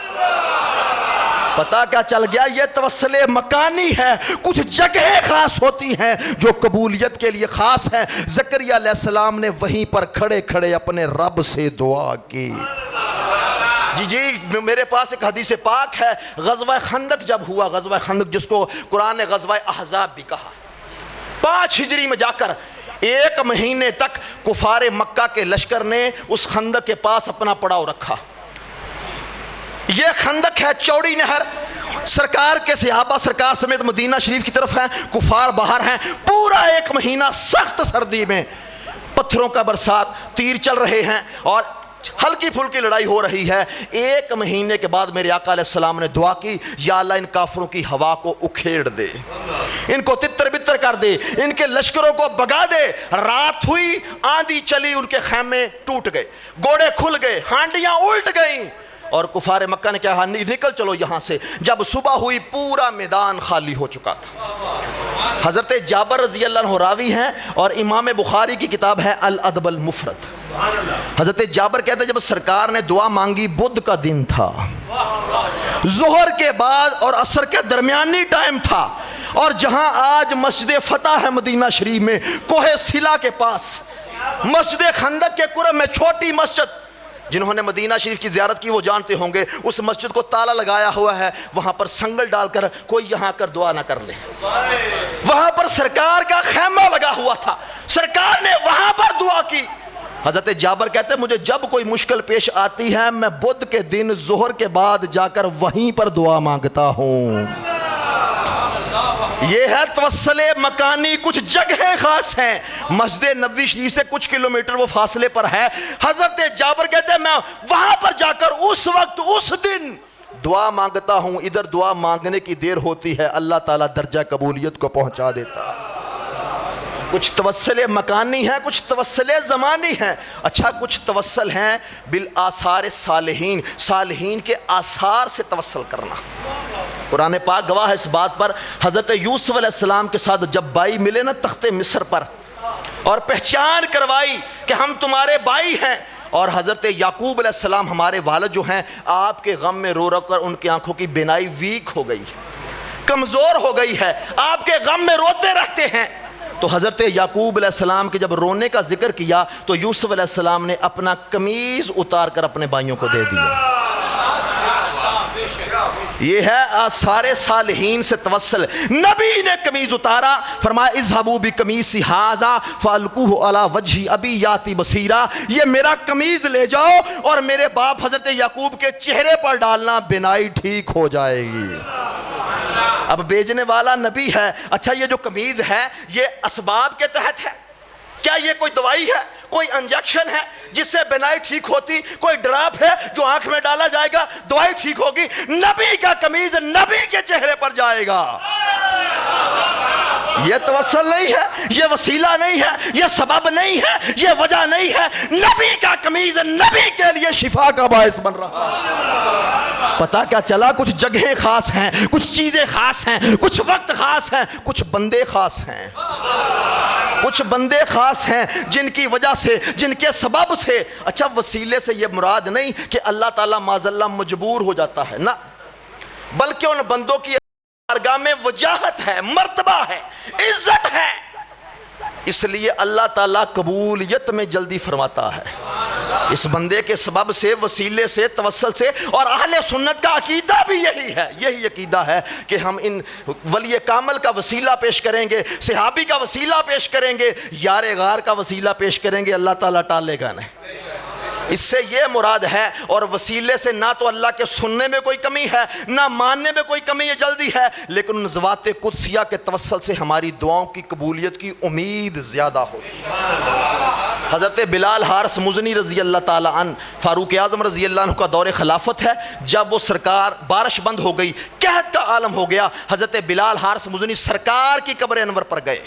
پتا کیا چل گیا؟ یہ توسل مکانی ہے، کچھ جگہیں خاص ہوتی ہیں جو قبولیت کے لیے خاص ہیں۔ زکریا علیہ السلام نے وہیں پر کھڑے کھڑے اپنے رب سے دعا کی۔ جی میرے پاس ایک حدیث پاک ہے، غزوہ خندق جب ہوا، غزوہ خندق جس کو قرآن نے غزوہ احزاب بھی کہا، 5 ہجری میں جا کر 1 مہینے تک کفار مکہ کے لشکر نے اس خندق کے پاس اپنا پڑاؤ رکھا۔ یہ خندق ہے، چوڑی نہر، سرکار کے صحابہ سرکار سمیت مدینہ شریف کی طرف ہیں، کفار باہر ہیں۔ پورا 1 مہینہ سخت سردی میں پتھروں کا برسات، تیر چل رہے ہیں اور ہلکی پھلکی لڑائی ہو رہی ہے۔ 1 مہینے کے بعد میرے آقا علیہ السلام نے دعا کی، یا اللہ ان کافروں کی ہوا کو اکھیڑ دے، ان کو تتر بتر کر دے، ان کے لشکروں کو بگا دے۔ رات ہوئی، آندھی چلی، ان کے خیمے ٹوٹ گئے، گوڑے کھل گئے، ہانڈیاں الٹ گئیں، اور کفار مکہ نے کہا نکل چلو یہاں سے. جب صبح ہوئی پورا میدان خالی ہو چکا تھا. حضرت جابر رضی اللہ عنہ راوی ہیں اور امام بخاری کی کتاب ہے الادب المفرد. حضرت جابر کہتے ہیں جب سرکار نے دعا مانگی بدھ کا دن تھا, ظہر کے بعد اور عصر کے درمیانی ٹائم تھا, اور جہاں آج مسجد فتح ہے مدینہ شریف میں کوہ سلا کے پاس, مسجد خندق کے قرب میں چھوٹی مسجد, جنہوں نے مدینہ شریف کی زیارت کی وہ جانتے ہوں گے, اس مسجد کو تالا لگایا ہوا ہے, وہاں پر سنگل ڈال کر کوئی یہاں کر دعا نہ کر لے. وہاں پر سرکار کا خیمہ لگا ہوا تھا, سرکار نے وہاں پر دعا کی. حضرت جابر کہتے ہیں مجھے جب کوئی مشکل پیش آتی ہے میں بدھ کے دن ظہر کے بعد جا کر وہیں پر دعا مانگتا ہوں. یہ ہے توسل مکانی. کچھ جگہیں خاص ہیں, مسجد نبوی شریف سے کچھ کلومیٹر وہ فاصلے پر ہے. حضرت جابر کہتے ہیں میں وہاں پر جا کر اس وقت اس دن دعا مانگتا ہوں. ادھر دعا مانگنے کی دیر ہوتی ہے, اللہ تعالیٰ درجہ قبولیت کو پہنچا دیتا. کچھ توسل مکانی ہیں, کچھ توسل زمانی ہیں. اچھا کچھ توسل ہیں بالآثار صالحین, صالحین کے آثار سے توسل کرنا. قرآن پاک گواہ ہے اس بات پر. حضرت یوسف علیہ السلام کے ساتھ جب بائی ملے نا تخت مصر پر اور پہچان کروائی کہ ہم تمہارے بائی ہیں, اور حضرت یعقوب علیہ السلام ہمارے والد جو ہیں آپ کے غم میں رو رو کر ان کی آنکھوں کی بینائی ویک ہو گئی, کمزور ہو گئی ہے, آپ کے غم میں روتے رہتے ہیں. تو حضرت یعقوب علیہ السلام کے جب رونے کا ذکر کیا تو یوسف علیہ السلام نے اپنا قمیض اتار کر اپنے بھائیوں کو دے دیا. یہ ہے آثار صالحین سے توسل. نبی نے قمیض اتارا, فرمایا اذهبوا بقمیصی ھذا فالقوه علی وجه ابی یاتی بصیرا, یہ میرا قمیض لے جاؤ اور میرے باپ حضرت یعقوب کے چہرے پر ڈالنا, بینائی ٹھیک ہو جائے گی. اب بیچنے والا نبی ہے. اچھا یہ جو قمیض ہے یہ اسباب کے تحت ہے, کیا یہ کوئی دوائی ہے, کوئی انجیکشن ہے جس سے بینائی ٹھیک ہوتی, کوئی ڈراپ ہے جو آنکھ میں ڈالا جائے گا دوائی ٹھیک ہوگی؟ نبی کا قمیض نبی کے چہرے پر جائے گا. یہ توسل نہیں ہے, یہ وسیلہ نہیں ہے, یہ سبب نہیں ہے, یہ وجہ نہیں ہے. نبی کا قمیض نبی کے لیے شفا کا باعث بن رہا ہے. پتہ کیا چلا؟ کچھ جگہیں خاص ہیں, کچھ چیزیں خاص ہیں, کچھ وقت خاص ہیں, کچھ بندے خاص ہیں. کچھ بندے خاص ہیں جن کی وجہ سے, جن کے سبب سے. اچھا وسیلے سے یہ مراد نہیں کہ اللہ تعالیٰ معاذ اللہ مجبور ہو جاتا ہے, نہ, بلکہ ان بندوں کی بارگاہ میں وجاہت ہے, مرتبہ ہے, عزت ہے, اس لیے اللہ تعالیٰ قبولیت میں جلدی فرماتا ہے. اس بندے کے سبب سے, وسیلے سے, توسل سے. اور اہل سنت کا عقیدہ بھی یہی ہے, یہی عقیدہ ہے کہ ہم ان ولی کامل کا وسیلہ پیش کریں گے, صحابی کا وسیلہ پیش کریں گے, یار غار کا وسیلہ پیش کریں گے, اللہ تعالیٰ ٹالے گا نہیں. اس سے یہ مراد ہے. اور وسیلے سے نہ تو اللہ کے سننے میں کوئی کمی ہے, نہ ماننے میں کوئی کمی, یہ جلدی ہے, لیکن ان ذوات قدسیہ کے توسل سے ہماری دعاؤں کی قبولیت کی امید زیادہ ہوتی ہے. حضرت بلال حارث مزنی رضی اللہ تعالیٰ عنہ, فاروق اعظم رضی اللہ عنہ کا دور خلافت ہے. جب وہ سرکار بارش بند ہو گئی, قحط کا عالم ہو گیا, حضرت بلال حارث مزنی سرکار کی قبر انور پر گئے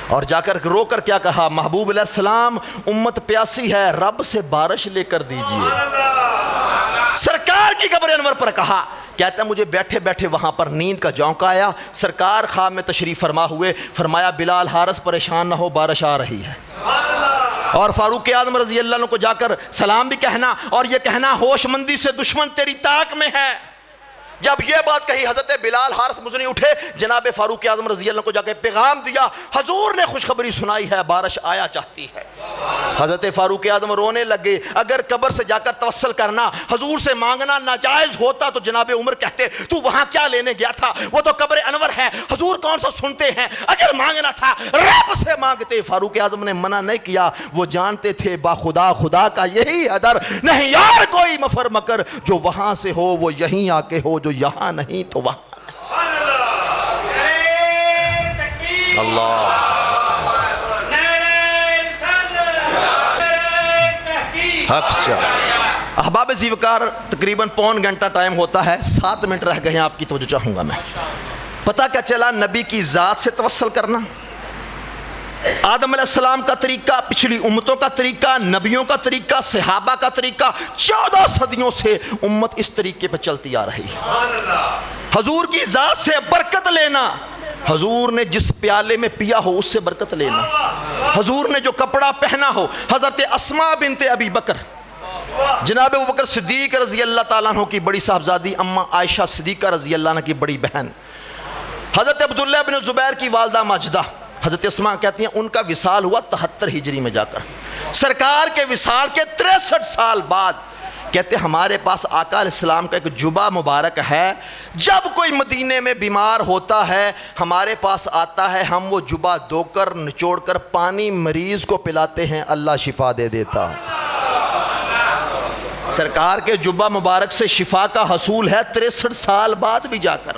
اور جا کر رو کر کیا کہا؟ محبوب علیہ السلام امت پیاسی ہے, رب سے بارش لے کر دیجئے. سرکار کی قبر انور پر کہا. کہتا ہے مجھے بیٹھے بیٹھے وہاں پر نیند کا جھونکا آیا, سرکار خواب میں تشریف فرما ہوئے, فرمایا بلال حارث پریشان نہ ہو, بارش آ رہی ہے. اور فاروق اعظم رضی اللہ عنہ کو جا کر سلام بھی کہنا اور یہ کہنا ہوش مندی سے دشمن تیری طاق میں ہے. جب یہ بات کہی حضرت بلال حارث مزنی اٹھے, جناب فاروق اعظم رضی اللہ عنہ کو جا کے پیغام دیا, حضور نے خوشخبری سنائی ہے, بارش آیا چاہتی ہے. حضرت فاروق اعظم رونے لگے. اگر قبر سے جا کر توسل کرنا, حضور سے مانگنا ناجائز ہوتا تو جناب عمر کہتے تو وہاں کیا لینے گیا تھا, وہ تو قبر انور ہے, حضور کون سا سنتے ہیں, اگر مانگنا تھا رب سے مانگتے. فاروق اعظم نے منع نہیں کیا, وہ جانتے تھے با خدا, خدا کا یہی ادر نہیں یار کوئی مفر مکر, جو وہاں سے ہو وہ یہیں آ کے ہو, جو یہاں نہیں تو وہاں. اللہ حق چاہ. احباب زیوکار تقریباً پون گھنٹہ ٹائم ہوتا ہے, 7 منٹ رہ گئے ہیں, آپ کی توجہ چاہوں گا میں. پتہ کیا چلا؟ نبی کی ذات سے توسل کرنا, آدم علیہ السلام کا طریقہ، پچھلی امتوں کا طریقہ، نبیوں کا طریقہ، صحابہ کا طریقہ، 14 صدیوں سے امت اس طریقے پہ چلتی آ رہی ہے۔ حضور کی ذات سے برکت لینا، حضور نے جس پیالے میں پیا ہو اس سے برکت لینا، حضور نے جو کپڑا پہنا ہو، حضرت اسماء بنت ابی بکر، جناب ابو بکر صدیق رضی اللہ تعالیٰ عنہ کی بڑی صاحبزادی اما عائشہ صدیقہ رضی اللہ عنہ کی بڑی بہن، حضرت عبداللہ بن زبیر کی والدہ ماجدہ، حضرت اسماء کہتی ہیں ان کا وصال ہوا 73 ہجری میں جا کر، سرکار کے وصال کے 63 سال بعد کہتے ہمارے پاس آقا علیہ السلام کا ایک جبہ مبارک ہے، جب کوئی مدینے میں بیمار ہوتا ہے ہمارے پاس آتا ہے، ہم وہ جبہ دھو کر نچوڑ کر پانی مریض کو پلاتے ہیں، اللہ شفا دے دیتا۔ سرکار کے جبہ مبارک سے شفا کا حصول ہے 63 سال بعد بھی جا کر۔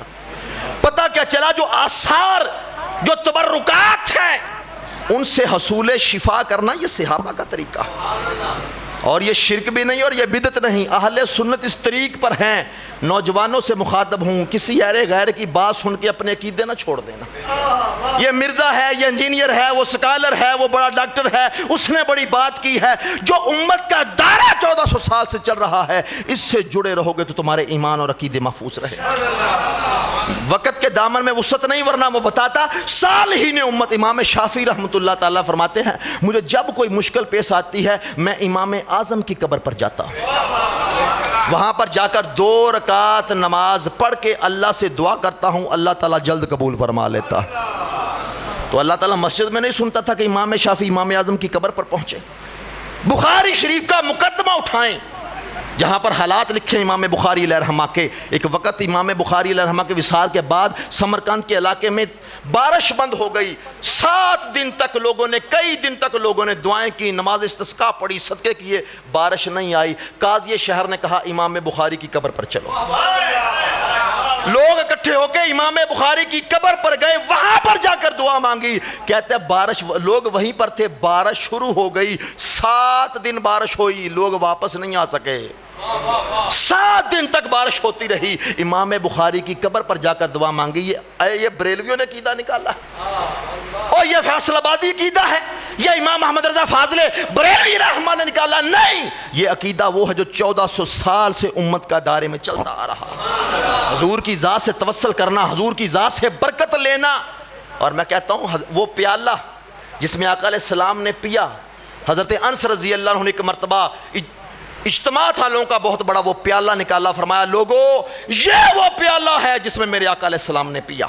پتہ کیا چلا، جو آثار، جو تبرکات ہیں ان سے حصول شفا کرنا یہ صحابہ کا طریقہ، اور یہ شرک بھی نہیں اور یہ بدعت نہیں، اہل سنت اس طریق پر ہیں۔ نوجوانوں سے مخاطب ہوں، کسی غیر کی بات سن کے اپنے عقیدے نہ چھوڑ دینا۔ یہ مرزا ہے، یہ انجینئر ہے، وہ سکالر ہے، وہ بڑا ڈاکٹر ہے، اس نے بڑی بات کی ہے، جو امت کا دائرہ 1400 سال سے چل رہا ہے اس سے جڑے رہو گے تو تمہارے ایمان اور عقیدے محفوظ رہے۔ وقت کے دامن میں وسعت نہیں، ورنہ وہ بتاتا سال ہی نے امت۔ امام شافعی رحمۃ اللہ تعالیٰ فرماتے ہیں مجھے جب کوئی مشکل پیش آتی ہے میں امام اعظم کی قبر پر جاتا ہوں، وہاں پر جا کر 2 رکعت نماز پڑھ کے اللہ سے دعا کرتا ہوں، اللہ تعالیٰ جلد قبول فرما لیتا۔ تو اللہ تعالیٰ مسجد میں نہیں سنتا تھا کہ امام شافعی امام اعظم کی قبر پر پہنچے۔ بخاری شریف کا مقدمہ اٹھائیں جہاں پر حالات لکھے امام بخاری علیہ رحمہ کے۔ ایک وقت امام بخاری علیہ رحمہ کے وصال کے بعد سمرقند کے علاقے میں بارش بند ہو گئی، 7 دن تک لوگوں نے، کئی دن تک لوگوں نے دعائیں کی، نماز استسقاء پڑھی، صدقے کیے، بارش نہیں آئی۔ قاضی شہر نے کہا امام بخاری کی قبر پر چلو۔ لوگ اکٹھے ہو کے امام بخاری کی قبر پر گئے، وہاں پر جا کر دعا مانگی۔ کہتے ہیں بارش، لوگ وہیں پر تھے، بارش شروع ہو گئی، 7 دن بارش ہوئی، لوگ واپس نہیں آ سکے، 7 دن تک بارش ہوتی رہی۔ امام بخاری کی قبر پر جا کر دعا مانگی۔ یہ بریلویوں نے عقیدہ نکالا اور یہ فیصل آبادی عقیدہ ہے، یہ امام محمد رضا فاضل بریلوی رحمہ نے نکالا نہیں، یہ عقیدہ وہ ہے جو 1400 سال سے امت کا دائرے میں چلتا آ رہا۔ حضور کی ذات سے توسل کرنا، حضور کی ذات سے برکت لینا۔ اور میں کہتا ہوں وہ پیالہ جس میں آقا علیہ السلام نے پیا، حضرت انس رضی اللہ عنہ نے ایک مرتبہ اجتماع تھا لوگوں کا بہت بڑا، وہ پیالہ نکالا، فرمایا لوگو یہ وہ پیالہ ہے جس میں میرے آقا علیہ السلام نے پیا۔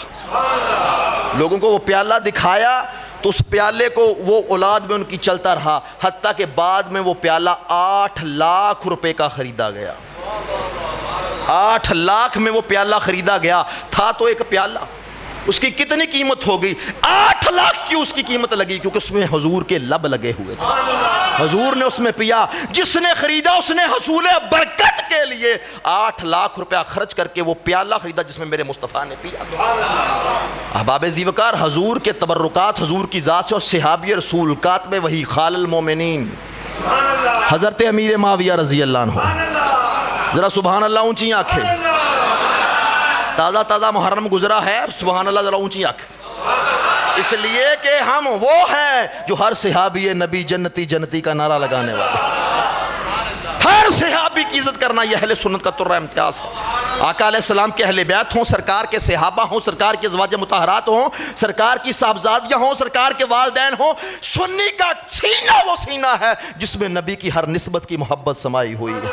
لوگوں کو وہ پیالہ دکھایا تو اس پیالے کو وہ اولاد میں ان کی چلتا رہا، حتیٰ کہ بعد میں وہ پیالہ 8 لاکھ روپے کا خریدا گیا۔ 8 لاکھ میں وہ پیالہ خریدا گیا، تھا تو ایک پیالہ، اس کی کتنی قیمت ہوگی؟ 8 لاکھ کی اس کی قیمت لگی، کیونکہ اس میں حضور کے لب لگے ہوئے تھے، حضور نے اس میں پیا۔ جس نے خریدا اس نے حصول برکت کے لیے 8 لاکھ روپیہ خرچ کر کے وہ پیالہ خریدا جس میں میرے مصطفیٰ نے پیا۔ احباب زیوکار، حضور کے تبرکات، حضور کی ذات سے، اور صحابی رسول کاتب وحی خال المومنین حضرت امیر معاویہ رضی اللہ عنہ، ذرا سبحان اللہ اونچی آنکھیں، تازہ تازہ محرم گزرا ہے، سبحان اللہ ذرا اونچی آنکھ، اس لیے کہ ہم وہ ہیں جو ہر صحابی نبی جنتی جنتی کا نعرہ لگانے والے، ہر صحابی کی عزت کرنا یہ اہل سنت کا ترہ امتیاز ہے۔ آقا علیہ السلام کے اہل بیت ہوں، سرکار کے صحابہ ہوں، سرکار کے ازواج مطہرات ہوں، سرکار کی صاحبزادیاں ہوں، سرکار کے والدین ہوں، سنی کا سینہ وہ سینہ ہے جس میں نبی کی ہر نسبت کی محبت سمائی ہوئی ہے۔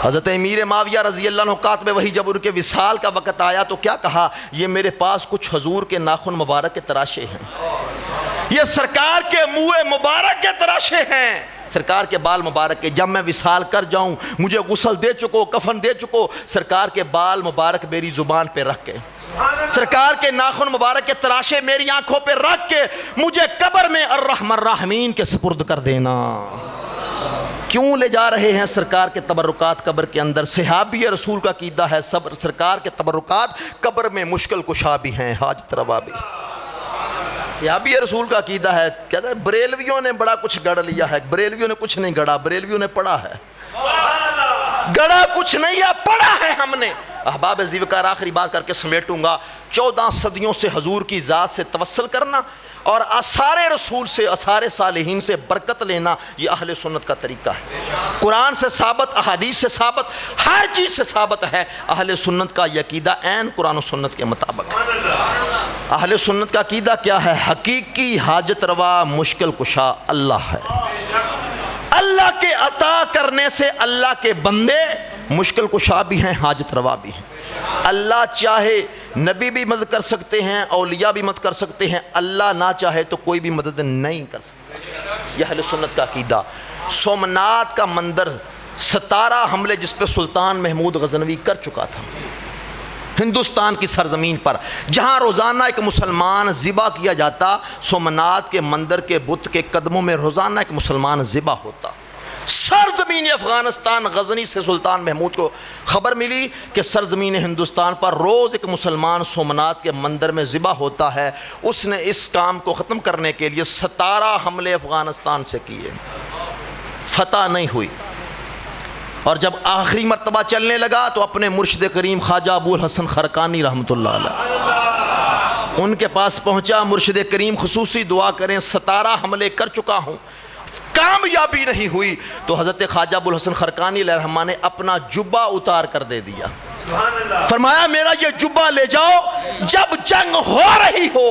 حضرت امیر معاویہ رضی اللہ عنہ کاتب وحی جب ان کے وصال کا وقت آیا تو کیا کہا؟ یہ میرے پاس کچھ حضور کے ناخن مبارک کے تراشے ہیں، یہ سرکار کے منہ مبارک کے تراشے ہیں، سرکار کے بال مبارک کے، جب میں وصال کر جاؤں مجھے غسل دے چکو، کفن دے چکو، سرکار کے بال مبارک میری زبان پہ رکھ کے، سرکار کے ناخن مبارک کے تراشے میری آنکھوں پہ رکھ کے مجھے قبر میں الرحمن الرحمین کے سپرد کر دینا۔ کیوں لے جا رہے ہیں سرکار کے تبرکات قبر کے اندر؟ صحابی رسول کا عقیدہ ہے سرکار کے تبرکات قبر میں مشکل کشا بھی ہیں، حاجت روا بھی۔ صحابی رسول کا عقیدہ ہے، کہتا ہے بریلویوں نے بڑا کچھ گڑھ لیا ہے، بریلویوں نے کچھ نہیں گڑھا، بریلویوں نے پڑھا ہے، گڑھا کچھ نہیں ہے، پڑھا ہے ہم نے۔ احباب زیوکار آخری بات کر کے سمیٹوں گا، 14 صدیوں سے حضور کی ذات سے توسل کرنا اور آثار رسول سے، آثار صالحین سے برکت لینا، یہ اہل سنت کا طریقہ ہے۔ قرآن سے ثابت، احادیث سے ثابت، ہر چیز سے ثابت ہے اہل سنت کا یہ عقیدہ عین قرآن و سنت کے مطابق ہے۔ اہل سنت کا عقیدہ کیا ہے؟ حقیقی حاجت روا مشکل کشا اللہ ہے۔ اللہ کے عطا کرنے سے اللہ کے بندے مشکل کشا بھی ہیں، حاجت روا بھی ہیں۔ اللہ چاہے نبی بھی مدد کر سکتے ہیں، اولیاء بھی مدد کر سکتے ہیں، اللہ نہ چاہے تو کوئی بھی مدد نہیں کر سکتا۔ یہ اہل سنت کا عقیدہ۔ سومنات کا مندر 17 حملے جس پہ سلطان محمود غزنوی کر چکا تھا ہندوستان کی سرزمین پر، جہاں روزانہ ایک مسلمان ذبح کیا جاتا، سومنات کے مندر کے بت کے قدموں میں روزانہ ایک مسلمان ذبح ہوتا۔ سرزمین افغانستان غزنی سے سلطان محمود کو خبر ملی کہ سرزمین ہندوستان پر روز ایک مسلمان سومنات کے مندر میں ذبح ہوتا ہے۔ اس نے اس کام کو ختم کرنے کے لیے 17 حملے افغانستان سے کیے، فتح نہیں ہوئی۔ اور جب آخری مرتبہ چلنے لگا تو اپنے مرشد کریم خواجہ ابو الحسن خرقانی رحمۃ اللہ علیہ ان کے پاس پہنچا، مرشد کریم خصوصی دعا کریں، 17 حملے کر چکا ہوں، کامیابی نہیں ہوئی۔ تو حضرت خواجہ ابو الحسن خرقانی علیہ الرحمٰن نے اپنا جبہ اتار کر دے دیا، فرمایا میرا یہ جبہ لے جاؤ، جب جنگ ہو رہی ہو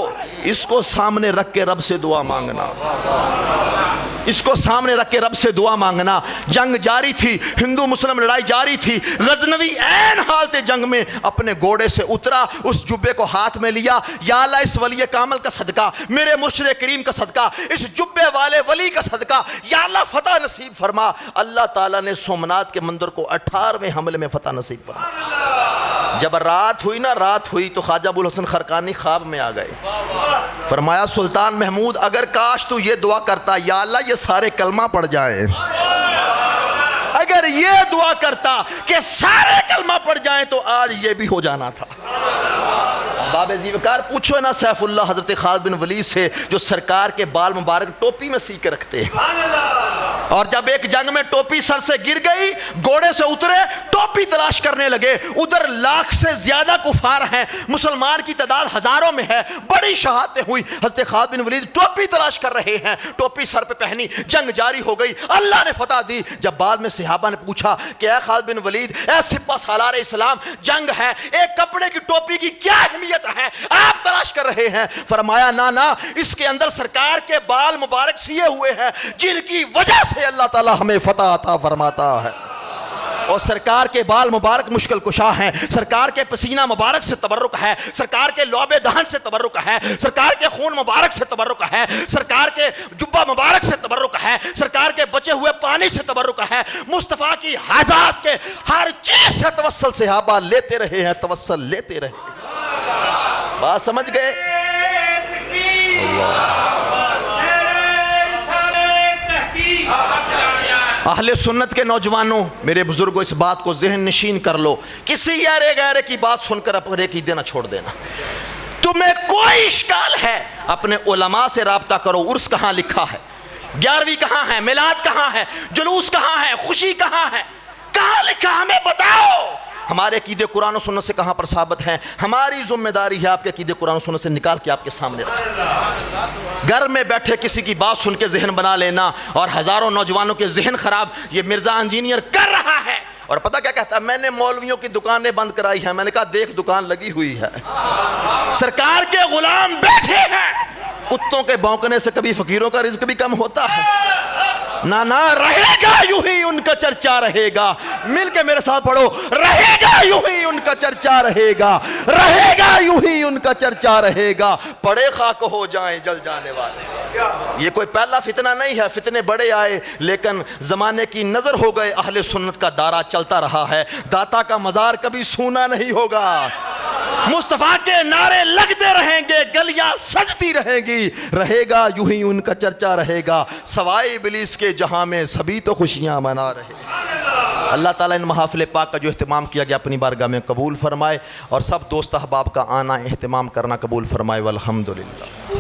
اس کو سامنے رکھ کے رب سے دعا مانگنا، اس کو سامنے رکھ کے رب سے دعا مانگنا۔ جنگ جاری تھی، ہندو مسلم لڑائی جاری تھی، غزنوی عین حالت جنگ میں اپنے گھوڑے سے اترا، اس جبے کو ہاتھ میں لیا، یا اللہ اس ولی کامل کا صدقہ، میرے مرشد کریم کا صدقہ، اس جبے والے ولی کا صدقہ، یا اللہ فتح نصیب فرما۔ اللہ تعالیٰ نے سومنات کے مندر کو 18ویں حملے میں فتح نصیب فرما۔ جب رات ہوئی نا، رات ہوئی تو خواجہ ابو الحسن خرقانی خواب میں آ گئے، فرمایا سلطان محمود اگر کاش تو یہ دعا کرتا، یا اللہ یہ سارے کلمہ پڑھ جائیں، اگر یہ دعا کرتا کہ سارے کلمہ پڑھ جائیں تو آج یہ بھی ہو جانا تھا۔ باب زیوکار پوچھو نا سیف اللہ حضرت خالد بن ولید سے، جو سرکار کے بال مبارک ٹوپی میں سی کے رکھتے ہیں، اور جب ایک جنگ میں ٹوپی سر سے گر گئی، گھوڑے سے اترے، ٹوپی تلاش کرنے لگے، ادھر لاکھ سے زیادہ کفار ہیں، مسلمان کی تعداد ہزاروں میں ہے، بڑی شہادتیں ہوئی، حضرت خالد بن ولید ٹوپی تلاش کر رہے ہیں، ٹوپی سر پہ پہنی، جنگ جاری ہو گئی، اللہ نے فتح دی۔ جب بعد میں صحابہ نے پوچھا کہ اے خالد بن ولید، اے سپہ سالار اسلام، جنگ ہے، ایک کپڑے کی ٹوپی کی کیا اہمیت ہے، آپ تلاش کر رہے ہیں؟ فرمایا نا، اس کے اندر سرکار کے بال مبارک سیے ہوئے ہیں، جن کی وجہ سے اللہ تعالی ہمیں فتح عطا فرماتا ہے۔ اور سرکار کے بال مبارک مشکل کشا ہیں، سرکار کے پسینہ مبارک سے تبرک ہے، سرکار کے لعاب دہن سے تبرک ہے، سرکار کے خون مبارک سے تبرک ہے، سرکار کے جبہ مبارک سے تبرک ہے، سرکار کے بچے ہوئے پانی سے تبرک ہے، مصطفیٰ کی حاجات کے ہر چیز سے توسل صحابہ لیتے رہے ہیں، توسل لیتے رہے۔ بات سمجھ گئے؟ اہل سنت کے نوجوانوں، میرے بزرگوں، اس بات کو ذہن نشین کر لو، کسی غیرے کی بات سن کر اپنے عقیدے نہ چھوڑ دینا۔ تمہیں کوئی اشکال ہے اپنے علماء سے رابطہ کرو، عرس کہاں لکھا ہے، 11ویں کہاں ہے، میلاد کہاں ہے، جلوس کہاں ہے، خوشی کہاں ہے، کہاں لکھا ہمیں بتاؤ۔ ہمارے عقیدے قرآن و سنت سے کہاں پر ثابت ہیں؟ ہماری ذمہ داری ہے آپ کے عقیدے قرآن و سنت سے نکال کے آپ کے سامنے رکھیں۔ گھر میں بیٹھے کسی کی بات سن کے ذہن بنا لینا اور ہزاروں نوجوانوں کے ذہن خراب یہ مرزا انجینئر کر رہا ہے۔ اور پتہ کیا کہتا ہے؟ میں نے مولویوں کی دکانیں بند کرائی ہیں۔ میں نے کہا دیکھ دکان لگی ہوئی ہے، سرکار کے غلام بیٹھے ہیں۔ کتوں کے بھونکنے سے کبھی فقیروں کا رزق بھی کم ہوتا ہے؟ نا رہے گا یوں ہی ان کا چرچا رہے گا۔ مل کے میرے ساتھ پڑھو، رہے گا یوں ہی ان کا چرچا رہے گا، رہے گا یوں ہی ان کا چرچا رہے گا، پڑے خاک ہو جائیں جل جانے والے۔ یہ کوئی پہلا فتنہ نہیں ہے، فتنے بڑے آئے لیکن زمانے کی نظر ہو گئے، اہل سنت کا دائرہ چلتا رہا ہے، داتا کا مزار کبھی سونا نہیں ہوگا، مصطفیٰ کے نعرے لگتے رہیں گے، گلیاں سجتی رہیں گی، رہے گا یوں ہی ان کا چرچا رہے گا، سوائے ابلیس کے جہاں میں سبھی تو خوشیاں منا رہے ہیں۔ اللہ تعالیٰ ان محافل پاک کا جو اہتمام کیا گیا اپنی بارگاہ میں قبول فرمائے، اور سب دوست احباب کا آنا اہتمام کرنا قبول فرمائے، والحمدللہ۔